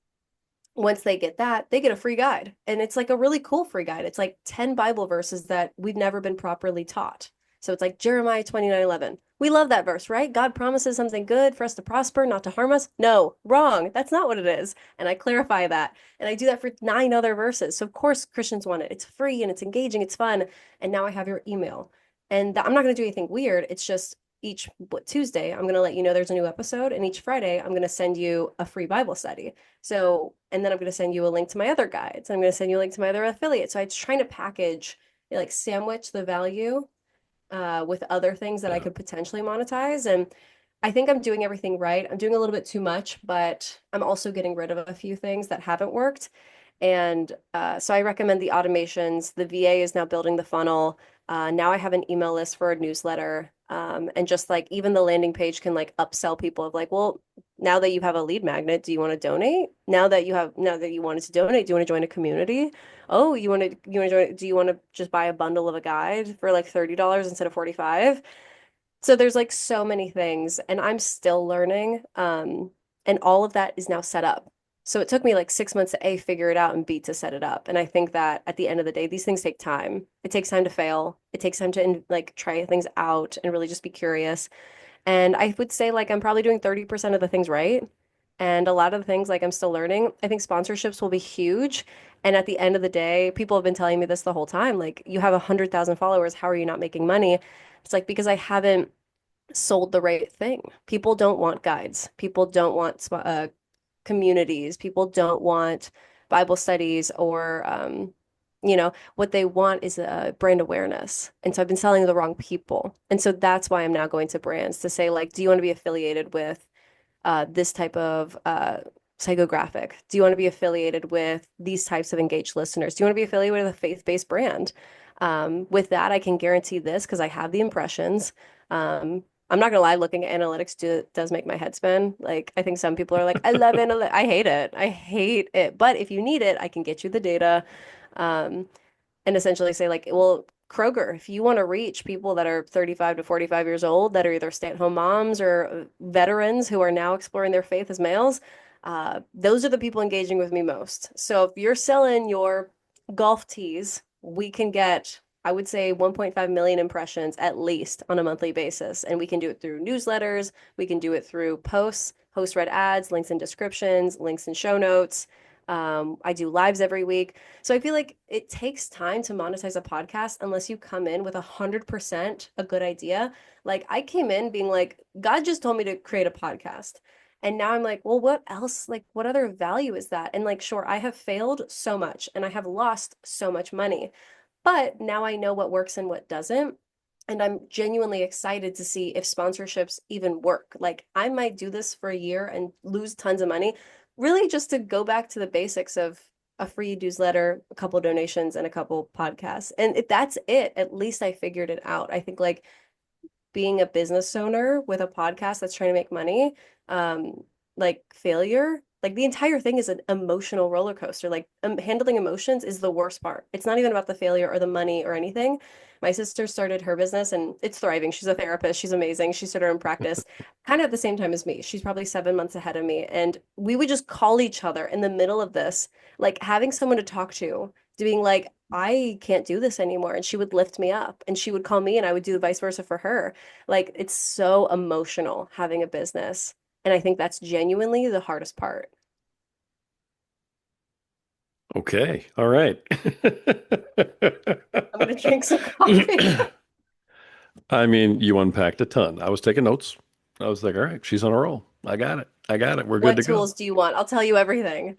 once they get that, they get a free guide. And it's like a really cool free guide. It's like 10 Bible verses that we've never been properly taught. So it's like Jeremiah 29:11. We love that verse, right? God promises something good for us to prosper, not to harm us. No, wrong. That's not what it is. And I clarify that. And I do that for 9 other verses. So of course Christians want it. It's free and it's engaging, it's fun. And now I have your email. And I'm not going to do anything weird. It's just each Tuesday, I'm going to let you know there's a new episode. And each Friday, I'm going to send you a free Bible study. So, and then I'm going to send you a link to my other guides. I'm going to send you a link to my other affiliates. So I was trying to package, like sandwich the value with other things that I Yeah. could potentially monetize. And I think I'm doing everything right. I'm doing a little bit too much, but I'm also getting rid of a few things that haven't worked. And so I recommend the automations. The VA is now building the funnel. Now I have an email list for a newsletter. And just like even the landing page can like upsell people of like, well, now that you have a lead magnet, do you want to donate? Now that you wanted to donate, do you want to join a community? Oh, you want to join, do you want to just buy a bundle of a guide for like $30 instead of 45? So there's like so many things and I'm still learning. And all of that is now set up. So it took me like 6 months to A, figure it out and B, to set it up. And I think that at the end of the day, these things take time. It takes time to fail. It takes time to like try things out and really just be curious. And I would say like I'm probably doing 30% of the things right. And a lot of the things like I'm still learning. I think sponsorships will be huge. And at the end of the day, people have been telling me this the whole time. Like, you have 100,000 followers. How are you not making money? It's like because I haven't sold the right thing. People don't want guides. People don't want communities. People don't want Bible studies or, what they want is brand awareness. And so I've been selling the wrong people. And so that's why I'm now going to brands to say, like, do you want to be affiliated with this type of psychographic? Do you want to be affiliated with these types of engaged listeners? Do you want to be affiliated with a faith-based brand? With that, I can guarantee this because I have the impressions. I'm not gonna lie, looking at analytics does make my head spin. Like, I think some people are like, I love analytics. I hate it. I hate it. But if you need it, I can get you the data. Um, and essentially say like, well, Kroger, if you want to reach people that are 35 to 45 years old that are either stay-at-home moms or veterans who are now exploring their faith as males, those are the people engaging with me most. So if you're selling your golf tees, we can get, I would say, 1.5 million impressions at least on a monthly basis. And we can do it through newsletters, we can do it through posts, host-read ads, links in descriptions, links in show notes. I do lives every week. So I feel like it takes time to monetize a podcast unless you come in with 100% a good idea. Like I came in being like, God just told me to create a podcast. And now I'm like, well, what else? Like, what other value is that? And like, sure, I have failed so much and I have lost so much money, but now I know what works and what doesn't. And I'm genuinely excited to see if sponsorships even work. Like, I might do this for a year and lose tons of money, really just to go back to the basics of a free newsletter, a couple donations, and a couple podcasts. And if that's it, at least I figured it out. I think like being a business owner with a podcast that's trying to make money, like failure, like the entire thing is an emotional roller coaster. Like handling emotions is the worst part. It's not even about the failure or the money or anything. My sister started her business and it's thriving. She's a therapist. She's amazing. She started her own practice kind of at the same time as me. She's probably 7 months ahead of me. And we would just call each other in the middle of this, like having someone to talk to being like, I can't do this anymore. And she would lift me up and she would call me and I would do the vice versa for her. Like it's so emotional having a business. And I think that's genuinely the hardest part. Okay. All right. I'm gonna drink some coffee. I mean, you unpacked a ton. I was taking notes. I was like, all right, she's on a roll. I got it. I got it. We're good What to go. tools do you want? I'll tell you everything.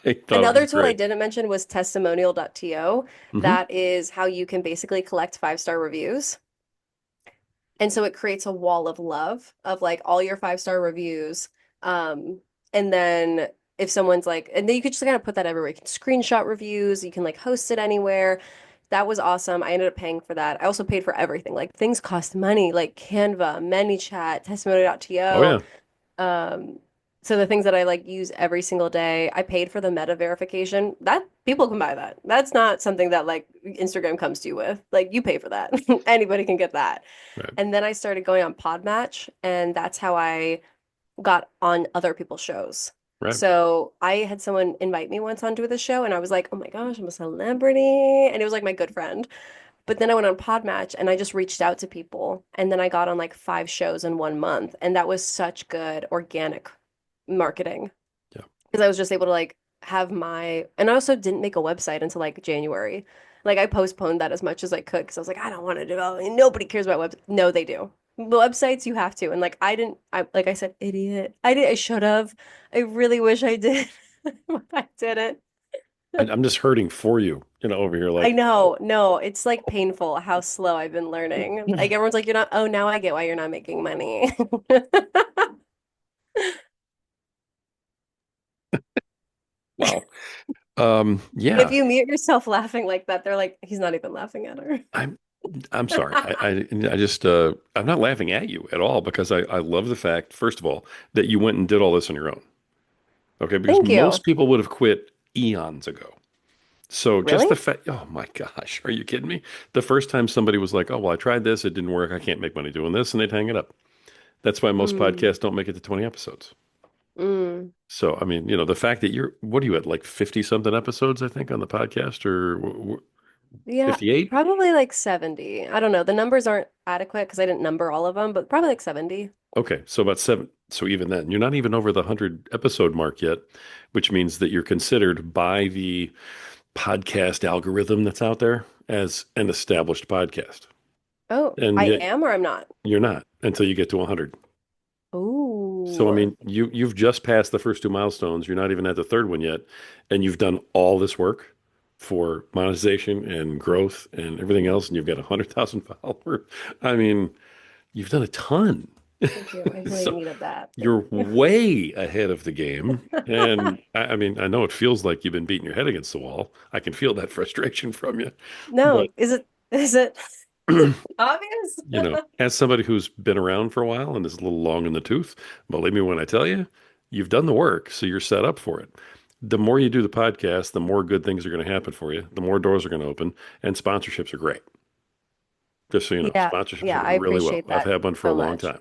I thought it was Another tool I great. didn't mention was testimonial.to. Hmm. That is how you can basically collect 5-star reviews. And so it creates a wall of love of like all your 5-star reviews. Um, and then if someone's like, and then you could just kind of put that everywhere. You can screenshot reviews, you can like host it anywhere. That was awesome. I ended up paying for that. I also paid for everything. Like things cost money, like Canva, ManyChat, Oh testimonial.to. yeah. Um, so the things that I like use every single day, I paid for the meta verification. That people can buy that. That's not something that like Instagram comes to you with. Like you pay for that. Anybody can get that. Right. And then I started going on Podmatch, and that's how I got on other people's shows. Right. So I had someone invite me once onto the show, and I was like, "Oh my gosh, I'm a celebrity!" And it was like my good friend. But then I went on Podmatch, and I just reached out to people, and then I got on like 5 shows in 1 month, and that was such good organic marketing Yeah. because I was just able to like have my, and I also didn't make a website until like January. Like I postponed that as much as I could because I was like, I don't want to do it. Nobody cares about websites. No, they do. Websites you have to. And like I didn't, I like I said, idiot. I should have. I really wish I did, but I didn't. I'm just hurting for you, over here. I Like, oh, know. No, it's like painful how slow I've been learning. Like everyone's like, you're not, oh, now I get why you're not making money. wow. If Yeah. you mute yourself laughing like that, they're like, he's not even laughing at her. I'm I'm sorry. I just I'm not laughing at you at all because I love the fact, first of all, that you went and did all this on your own. Okay, because Thank you. most people would have quit eons ago. So just Really? the fact, oh my gosh, are you kidding me? The first time somebody was like, oh, well, I tried this, it didn't work, I can't make money doing this, and they'd hang it up. That's why most Mm, podcasts don't make it to 20 episodes. mm. So, I mean, the fact that what are you at, like 50 something episodes, I think, on the podcast, or Yeah, 58? probably like 70. I don't know. The numbers aren't adequate because I didn't number all of them, but probably like 70. Okay, so about seven. So even then, you're not even over the 100 episode mark yet, which means that you're considered by the podcast algorithm that's out there as an established podcast. Oh, And I yet am or I'm not? you're not until you get to 100. So I Ooh. mean, you've just passed the first two milestones. You're not even at the third one yet, and you've done all this work for monetization and growth and everything else, and you've got 100,000 followers. I mean, you've done a ton. Thank you. I really So needed that. Thank you're you. way ahead of the game. And I mean, I know it feels like you've been beating your head against the wall. I can feel that frustration from you. But No, is it obvious? as somebody who's been around for a while and is a little long in the tooth, believe me when I tell you, you've done the work, so you're set up for it. The more you do the podcast, the more good things are going to happen for you, the more doors are going to open, and sponsorships are great. Just so you know, Yeah, sponsorships are yeah, going I really well. appreciate I've that had one for a so long much. time.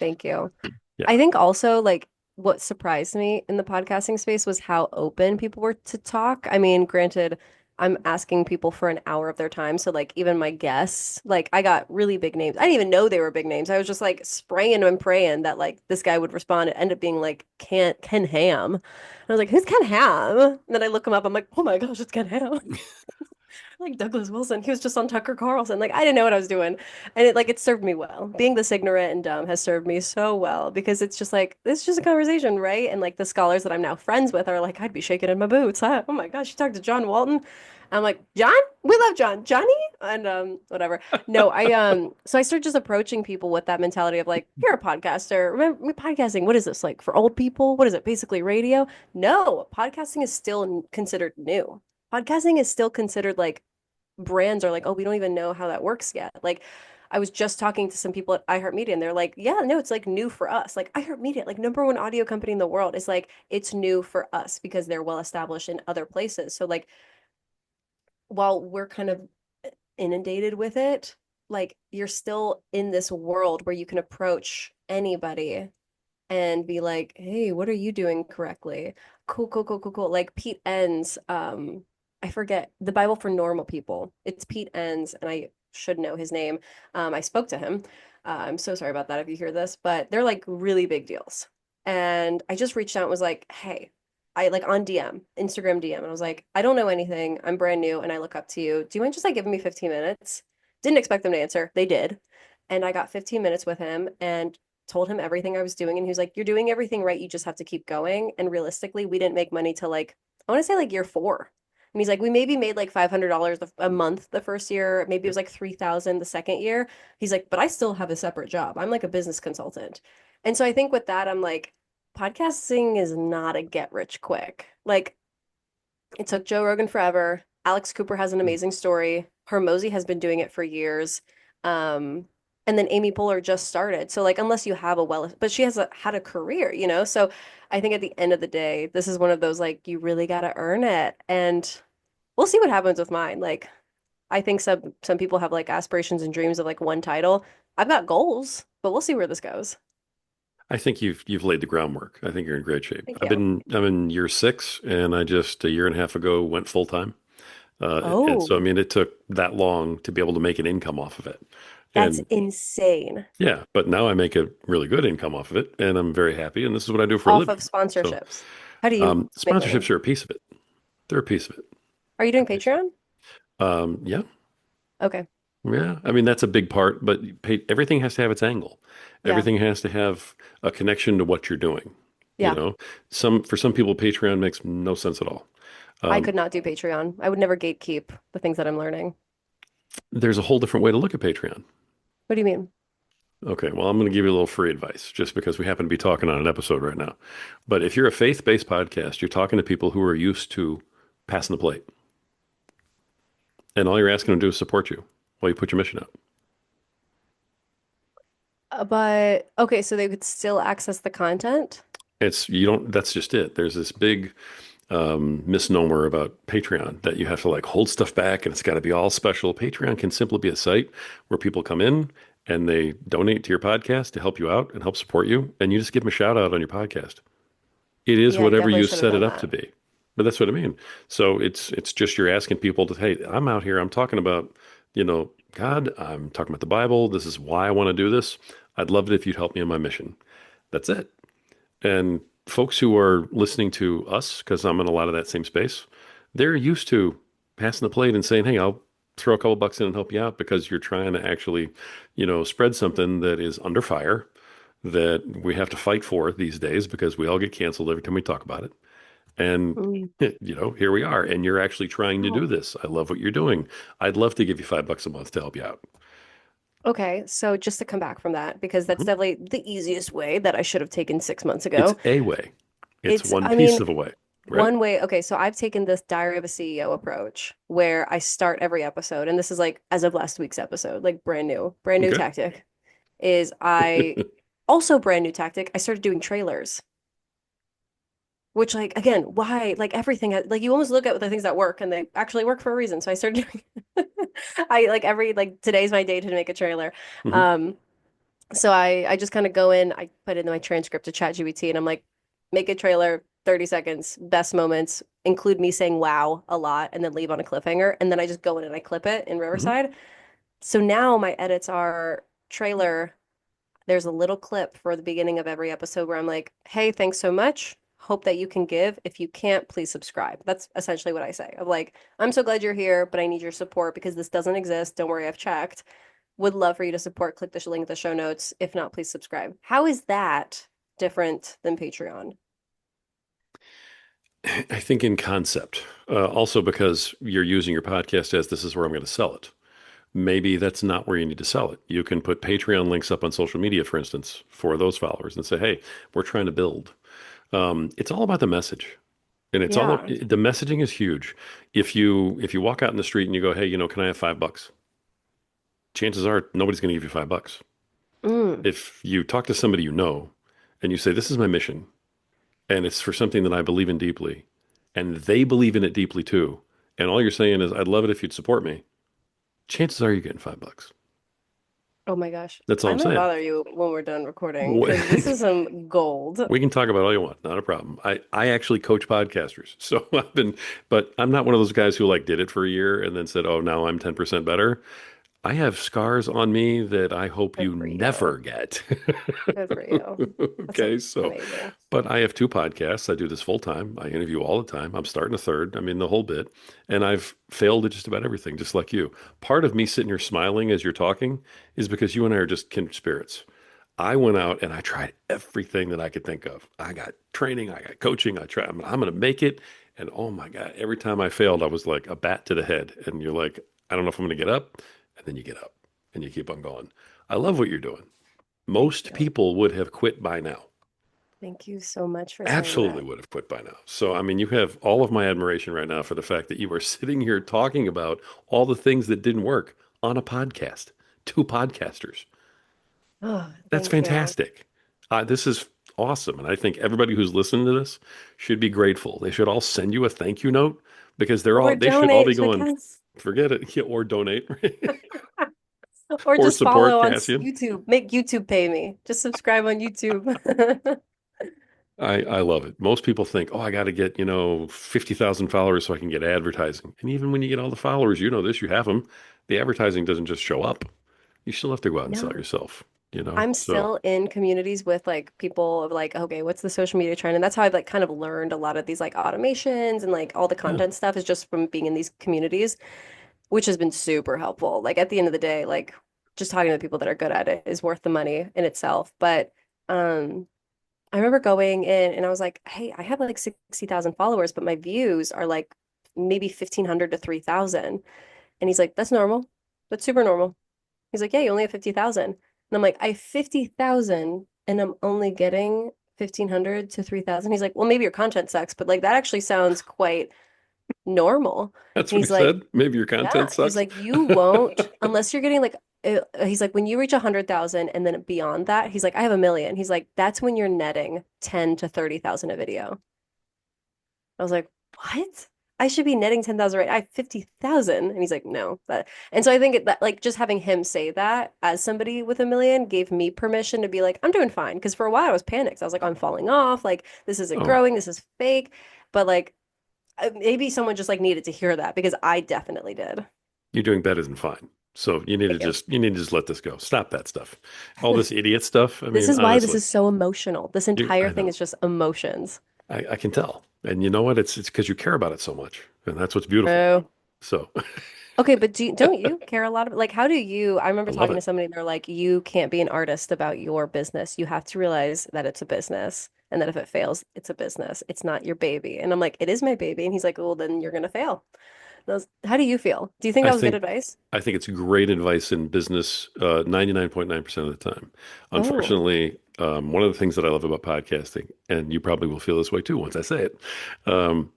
Thank you. Yeah. I think also like what surprised me in the podcasting space was how open people were to talk. I mean, granted, I'm asking people for an hour of their time, so like even my guests, like I got really big names. I didn't even know they were big names. I was just like spraying and praying that like this guy would respond. It ended up being like Ken Ham. And I was like, who's Ken Ham? And then I look him up. I'm like, oh my gosh, it's Ken Ham. Like Douglas Wilson. He was just on Tucker Carlson. Like I didn't know what I was doing. And it served me well. Being this ignorant and dumb has served me so well because it's just like it's just a conversation, right? And like the scholars that I'm now friends with are like, I'd be shaking in my boots. Huh? Oh my gosh, you talked to John Walton. I'm like, John? We love John. Johnny? And whatever. No, so I started just approaching people with that mentality of like, you're a podcaster. Remember podcasting, what is this like for old people? What is it? Basically radio? No, podcasting is still considered new. Podcasting is still considered like brands are like, oh, we don't even know how that works yet. Like, I was just talking to some people at iHeartMedia, and they're like, yeah, no, it's like new for us. Like iHeartMedia, like number one audio company in the world, is like it's new for us because they're well established in other places. So like, while we're kind of inundated with it, like you're still in this world where you can approach anybody and be like, hey, what are you doing correctly? Cool, cool, cool, cool, cool. Like Pete Enns, I forget the Bible for Normal People. It's Pete Enns, and I should know his name. I spoke to him. I'm so sorry about that if you hear this, but they're like really big deals. And I just reached out and was like, hey, I like on DM, Instagram DM, and I was like, I don't know anything. I'm brand new and I look up to you. Do you mind just like giving me 15 minutes? Didn't expect them to answer. They did. And I got 15 minutes with him and told him everything I was doing. And he was like, you're doing everything right. You just have to keep going. And realistically, we didn't make money till like, I want to say like year four. And he's like, we maybe made like $500 a month the first year. Maybe it was like 3,000 the second year. He's like, but I still have a separate job. I'm like a business consultant. And so I think with that, I'm like, podcasting is not a get rich quick. Like it took Joe Rogan forever. Alex Cooper has an amazing story. Hormozy has been doing it for years. Um, and then Amy Poehler just started. So like unless you have a but she has had a career, you know? So I think at the end of the day, this is one of those like you really got to earn it. And we'll see what happens with mine. Like I think some people have like aspirations and dreams of like one title. I've got goals, but we'll see where this goes. I think you've laid the groundwork. I think you're in great shape. Thank you. I'm in year six, and I just a year and a half ago went full time. And so I Oh, mean, it took that long to be able to make an income off of it. that's And insane. yeah, but now I make a really good income off of it, and I'm very happy. And this is what I do for a Off of living. So sponsorships. How do you make money? sponsorships are a piece of it. They're a piece of it, Are you doing obviously. Patreon? Yeah, Okay. yeah. I mean, that's a big part, but everything has to have its angle. Yeah. Everything has to have a connection to what you're doing. You Yeah. know, for some people, Patreon makes no sense at all. I Um, could not do Patreon. I would never gatekeep the things that I'm learning. there's a whole different way to look at Patreon. What do you mean? Okay, well, I'm going to give you a little free advice just because we happen to be talking on an episode right now. But if you're a faith-based podcast, you're talking to people who are used to passing the plate, and all you're asking them to do is support you while you put your mission out. But okay, so they could still access the content? It's you don't. That's just it. There's this big misnomer about Patreon that you have to like hold stuff back and it's got to be all special. Patreon can simply be a site where people come in and they donate to your podcast to help you out and help support you, and you just give them a shout out on your podcast. It is Yeah, I whatever definitely you should have set it done up to that. be. But that's what I mean. So it's just you're asking people to, hey, I'm out here, I'm talking about, God, I'm talking about the Bible. This is why I want to do this. I'd love it if you'd help me in my mission. That's it. And folks who are listening to us, because I'm in a lot of that same space, they're used to passing the plate and saying, hey, I'll throw a couple bucks in and help you out because you're trying to actually, spread something that is under fire that we have to fight for these days because we all get canceled every time we talk about it. And, Mm. here we are. And you're actually trying to do Oh. this. I love what you're doing. I'd love to give you $5 a month to help you out. Okay, so just to come back from that, because that's Mhm. definitely the easiest way that I should have taken 6 months It's ago. a way. It's It's, one I piece mean, of a way, right? one way, okay, so I've taken this Diary of a CEO approach where I start every episode, and this is like as of last week's episode, like brand new Okay. tactic is I also brand new tactic. I started doing trailers, which like again, why like everything like you almost look at the things that work and they actually work for a reason. So I started doing I like every like today's my day to make a trailer. hmm Um so I just kind of go in, I put in my transcript to ChatGPT and I'm like, make a trailer, 30 seconds, best moments, include me saying wow a lot, and then leave on a cliffhanger. And then I just go in and I clip it in hmm Riverside. So now my edits are trailer. There's a little clip for the beginning of every episode where I'm like, hey, thanks so much. Hope that you can give. If you can't, please subscribe. That's essentially what I say. Of like, I'm so glad you're here, but I need your support because this doesn't exist. Don't worry, I've checked. Would love for you to support. Click the link in the show notes. If not, please subscribe. How is that different than Patreon? I think in concept, also because you're using your podcast as this is where I'm going to sell it. Maybe that's not where you need to sell it. You can put Patreon links up on social media, for instance, for those followers and say, hey, we're trying to build. It's all about the message. And Yeah. the messaging is huge. If you walk out in the street and you go, hey, can I have $5? Chances are nobody's going to give you $5. Mm. If you talk to somebody and you say, this is my mission, and it's for something that I believe in deeply, and they believe in it deeply too, and all you're saying is, I'd love it if you'd support me, chances are you're getting $5. Oh my gosh. That's all I I'm might saying. bother you when we're done recording because this is some gold. We can talk about all you want, not a problem. I actually coach podcasters. So but I'm not one of those guys who like did it for a year and then said, oh, now I'm 10% better. I have scars on me that I hope Good you for you. never get. Good for you. That's Okay, so, amazing. but I have two podcasts. I do this full time. I interview all the time. I'm starting a third. I mean, the whole bit. And I've failed at just about everything, just like you. Part of me sitting here smiling as you're talking is because you and I are just kindred spirits. I went out and I tried everything that I could think of. I got training, I got coaching. I tried, I'm going to make it. And oh my God, every time I failed, I was like a bat to the head. And you're like, I don't know if I'm going to get up. And then you get up and you keep on going. I love what you're doing. Thank Most you. people would have quit by now. Thank you so much for saying Absolutely that. would have quit by now. So, I mean, you have all of my admiration right now for the fact that you are sitting here talking about all the things that didn't work on a podcast, two podcasters. Oh, That's thank you. fantastic. This is awesome. And I think everybody who's listening to this should be grateful. They should all send you a thank you note because Or they should all be donate to going, Cass. forget it, yeah, or donate Or or just support follow on Cassian. YouTube. Make YouTube pay me. Just subscribe on YouTube. I love it. Most people think, oh, I got to get, 50,000 followers so I can get advertising. And even when you get all the followers, you know this, you have them. The advertising doesn't just show up. You still have to go out and sell No. yourself, you know? I'm So, still in communities with like people of like, okay, what's the social media trend? And that's how I've like kind of learned a lot of these like automations and like all the yeah. content stuff is just from being in these communities, which has been super helpful. Like at the end of the day, like just talking to the people that are good at it is worth the money in itself. But um I remember going in and I was like, hey, I have like 60,000 followers, but my views are like maybe 1,500 to 3,000. And he's like, that's normal. That's super normal. He's like, yeah, you only have 50,000. And I'm like, I have 50,000 and I'm only getting 1,500 to 3,000. He's like, well, maybe your content sucks, but like that actually sounds quite normal. That's And what he he's like, said. Maybe your yeah. content He's sucks. like, you won't, unless you're getting like, he's like, when you reach 100,000 and then beyond that, he's like, I have a million. He's like, that's when you're netting 10 to 30,000 a video. I was like, what? I should be netting 10,000 right. I have 50,000. And he's like, no. And so I think that like just having him say that as somebody with a million gave me permission to be like, I'm doing fine. Because for a while I was panicked. I was like, I'm falling off. Like, this isn't Oh, growing. This is fake. But like, maybe someone just like needed to hear that because I definitely did. you're doing better than fine. So Thank you. you need to just let this go. Stop that stuff. All this idiot stuff. I This mean, is why this honestly, is so emotional. This entire I thing know. is just emotions. I can tell. And you know what? It's because you care about it so much. And that's what's beautiful. True. So Okay, but don't you care a lot of like how do you I remember I love talking to it. somebody and they're like, you can't be an artist about your business. You have to realize that it's a business and that if it fails, it's a business. It's not your baby. And I'm like, it is my baby. And he's like, well, then you're gonna fail. How do you feel? Do you think I that was good think advice? I think it's great advice in business 99.9% of the time. Oh, Unfortunately, one of the things that I love about podcasting, and you probably will feel this way too once I say it, um,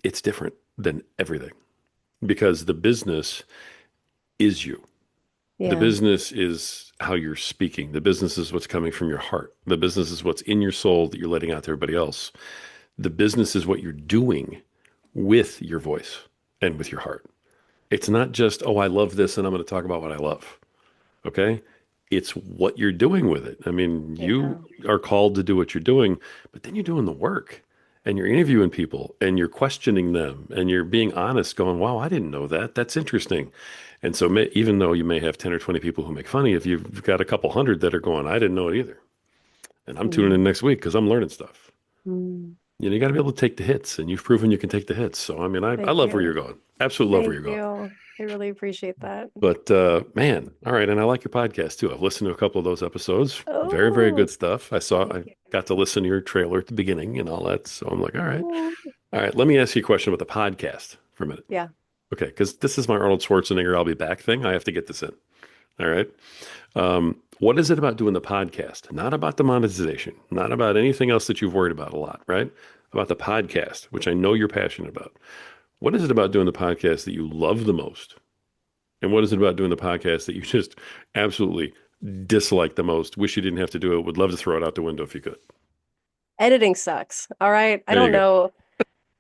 it's different than everything because the business is you. The yeah. business is how you're speaking. The business is what's coming from your heart. The business is what's in your soul that you're letting out to everybody else. The business is what you're doing with your voice and with your heart. It's not just, oh, I love this and I'm going to talk about what I love. Okay. It's what you're doing with it. I mean, you Yeah. are called to do what you're doing, but then you're doing the work and you're interviewing people and you're questioning them and you're being honest, going, wow, I didn't know that. That's interesting. And so, even though you may have 10 or 20 people who make fun of you, if you've got a couple hundred that are going, I didn't know it either. And I'm tuning in Mm. next week because I'm learning stuff. Mm. You got to be able to take the hits, and you've proven you can take the hits. So, I mean, I Thank love where you. you're going. Absolutely love where Thank you're going. you. I really appreciate that. But man, all right, and I like your podcast too. I've listened to a couple of those episodes. Very, very Oh, good stuff. thank I you. got to listen to your trailer at the beginning and all that. So I'm like, Oh. all right. Let me ask you a question about the podcast for a minute. Yeah. Okay, because this is my Arnold Schwarzenegger "I'll be back" thing. I have to get this in. All right. What is it about doing the podcast? Not about the monetization, not about anything else that you've worried about a lot, right? About the podcast, which I know you're passionate about. What is it about doing the podcast that you love the most? And what is it about doing the podcast that you just absolutely dislike the most? Wish you didn't have to do it. Would love to throw it out the window if you could. Editing sucks. All right. I There you don't go.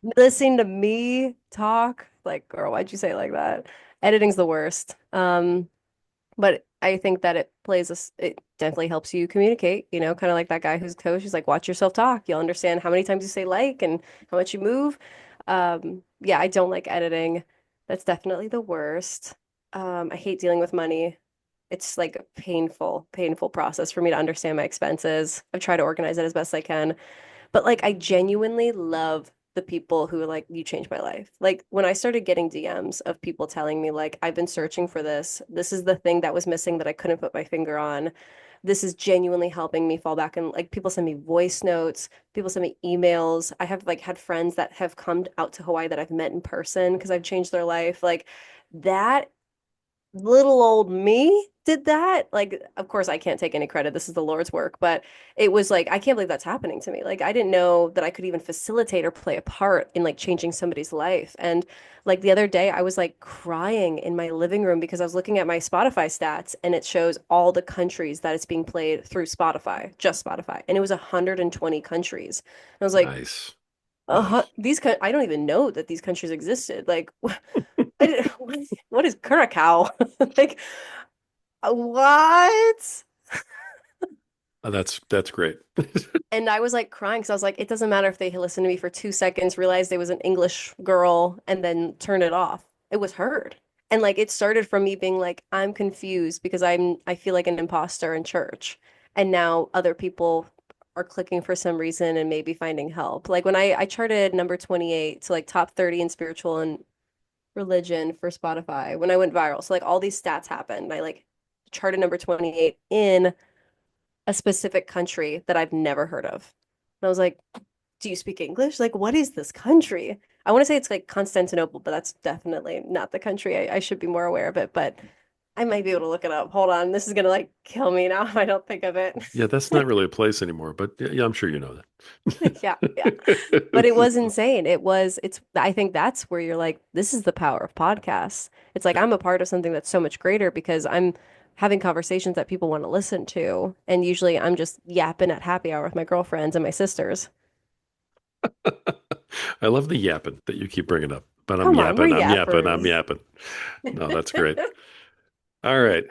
know. Listening to me talk, like, girl, why'd you say it like that? Editing's the worst. But I think that it definitely helps you communicate, kind of like that guy who's coach. He's like, watch yourself talk. You'll understand how many times you say like and how much you move. Yeah, I don't like editing. That's definitely the worst. I hate dealing with money. It's like a painful, painful process for me to understand my expenses. I've tried to organize it as best I can. But like I genuinely love the people who are like, you changed my life. Like when I started getting DMs of people telling me like, I've been searching for this. This is the thing that was missing that I couldn't put my finger on. This is genuinely helping me fall back. And like people send me voice notes, people send me emails. I have like had friends that have come out to Hawaii that I've met in person because I've changed their life. Like that little old me did that. Like, of course, I can't take any credit. This is the Lord's work, but it was like, I can't believe that's happening to me. Like, I didn't know that I could even facilitate or play a part in like changing somebody's life. And like the other day, I was like crying in my living room because I was looking at my Spotify stats and it shows all the countries that it's being played through Spotify, just Spotify. And it was 120 countries. And I was like, Nice. Nice. I don't even know that these countries existed. Like, what is Curacao? Like, what? That's great. And I was like crying because I was like, it doesn't matter if they listened to me for 2 seconds, realized it was an English girl, and then turn it off. It was heard. And like it started from me being like, I'm confused because I feel like an imposter in church. And now other people are clicking for some reason and maybe finding help. Like when I charted number 28 to like top 30 in spiritual and religion for Spotify when I went viral. So like all these stats happened. I like charted number 28 in a specific country that I've never heard of. And I was like, do you speak English? Like, what is this country? I want to say it's like Constantinople, but that's definitely not the country. I should be more aware of it, but I might be able to look it up. Hold on. This is gonna like kill me now if I don't think of it. Yeah, that's not really a place anymore, but yeah, I'm sure you know Yeah, yeah. But it that. was insane. I think that's where you're like, this is the power of podcasts. It's like I'm a part of something that's so much greater because I'm having conversations that people want to listen to. And usually I'm just yapping at happy hour with my girlfriends and my sisters. I love the yapping that you keep bringing up, but I'm Come on, we're yapping, I'm yapping, I'm yappers. yapping. No, that's great. All right.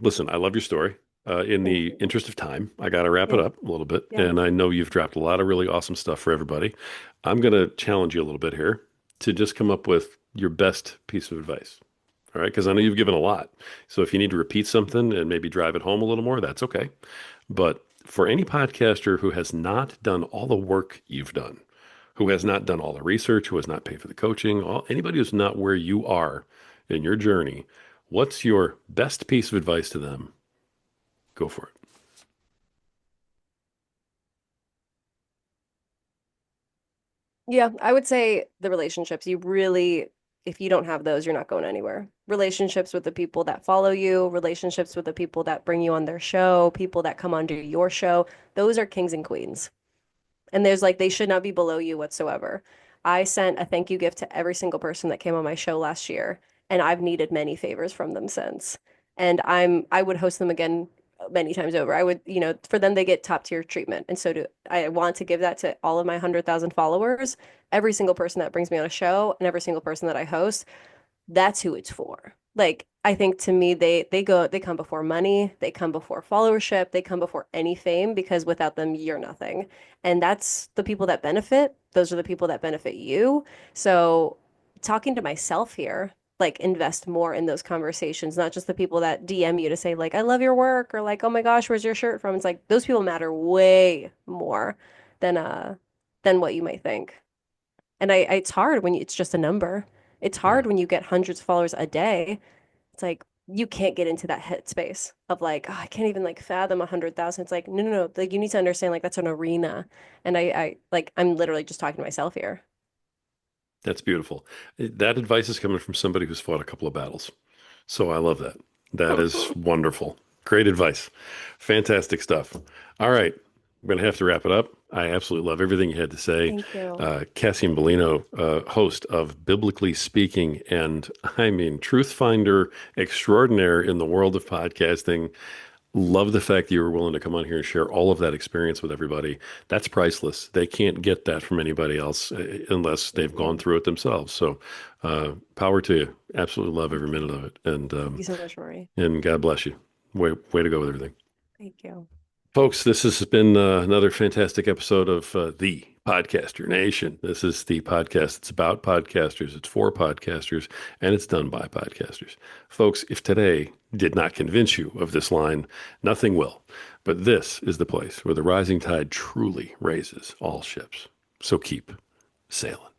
Listen, I love your story. In Thank the you. interest of time, I got to wrap it Yeah, up a little bit. yeah. And I know you've dropped a lot of really awesome stuff for everybody. I'm going to challenge you a little bit here to just come up with your best piece of advice. All right. Because I know you've given a lot. So if you need to repeat something and maybe drive it home a little more, that's okay. But for any podcaster who has not done all the work you've done, who has not done all the research, who has not paid for the coaching, anybody who's not where you are in your journey, what's your best piece of advice to them? Go for it. Yeah, I would say the relationships. You really, if you don't have those, you're not going anywhere. Relationships with the people that follow you, relationships with the people that bring you on their show, people that come onto your show. Those are kings and queens. And there's like, they should not be below you whatsoever. I sent a thank you gift to every single person that came on my show last year, and I've needed many favors from them since. And I would host them again many times over. I would, for them, they get top tier treatment. And so do I want to give that to all of my 100,000 followers, every single person that brings me on a show, and every single person that I host. That's who it's for. Like, I think to me, they come before money, they come before followership, they come before any fame because without them, you're nothing. And that's the people that benefit. Those are the people that benefit you. So, talking to myself here, like invest more in those conversations, not just the people that DM you to say like I love your work or like oh my gosh, where's your shirt from? It's like those people matter way more than than what you might think. And it's hard when it's just a number. It's Yeah, hard when you get hundreds of followers a day. It's like you can't get into that headspace of like, oh, I can't even like fathom 100,000. It's like, no, no, no. Like you need to understand like that's an arena. And I like I'm literally just talking to myself here. that's beautiful. That advice is coming from somebody who's fought a couple of battles. So I love that. That is wonderful. Great advice. Fantastic stuff. All right. I'm going to have to wrap it up. I absolutely love everything you had to say. Thank you. Cassian Bellino, host of Biblically Speaking, and I mean, truth finder extraordinaire in the world of podcasting. Love the fact that you were willing to come on here and share all of that experience with everybody. That's priceless. They can't get that from anybody else unless Thank they've gone you. through it themselves. So, power to you. Absolutely love every minute of it. Thank you so much, Rory. And God bless you. Way to go with everything. Thank you. Folks, this has been another fantastic episode of the Podcaster Nation. This is the podcast. It's about podcasters. It's for podcasters, and it's done by podcasters. Folks, if today did not convince you of this line, nothing will. But this is the place where the rising tide truly raises all ships. So keep sailing.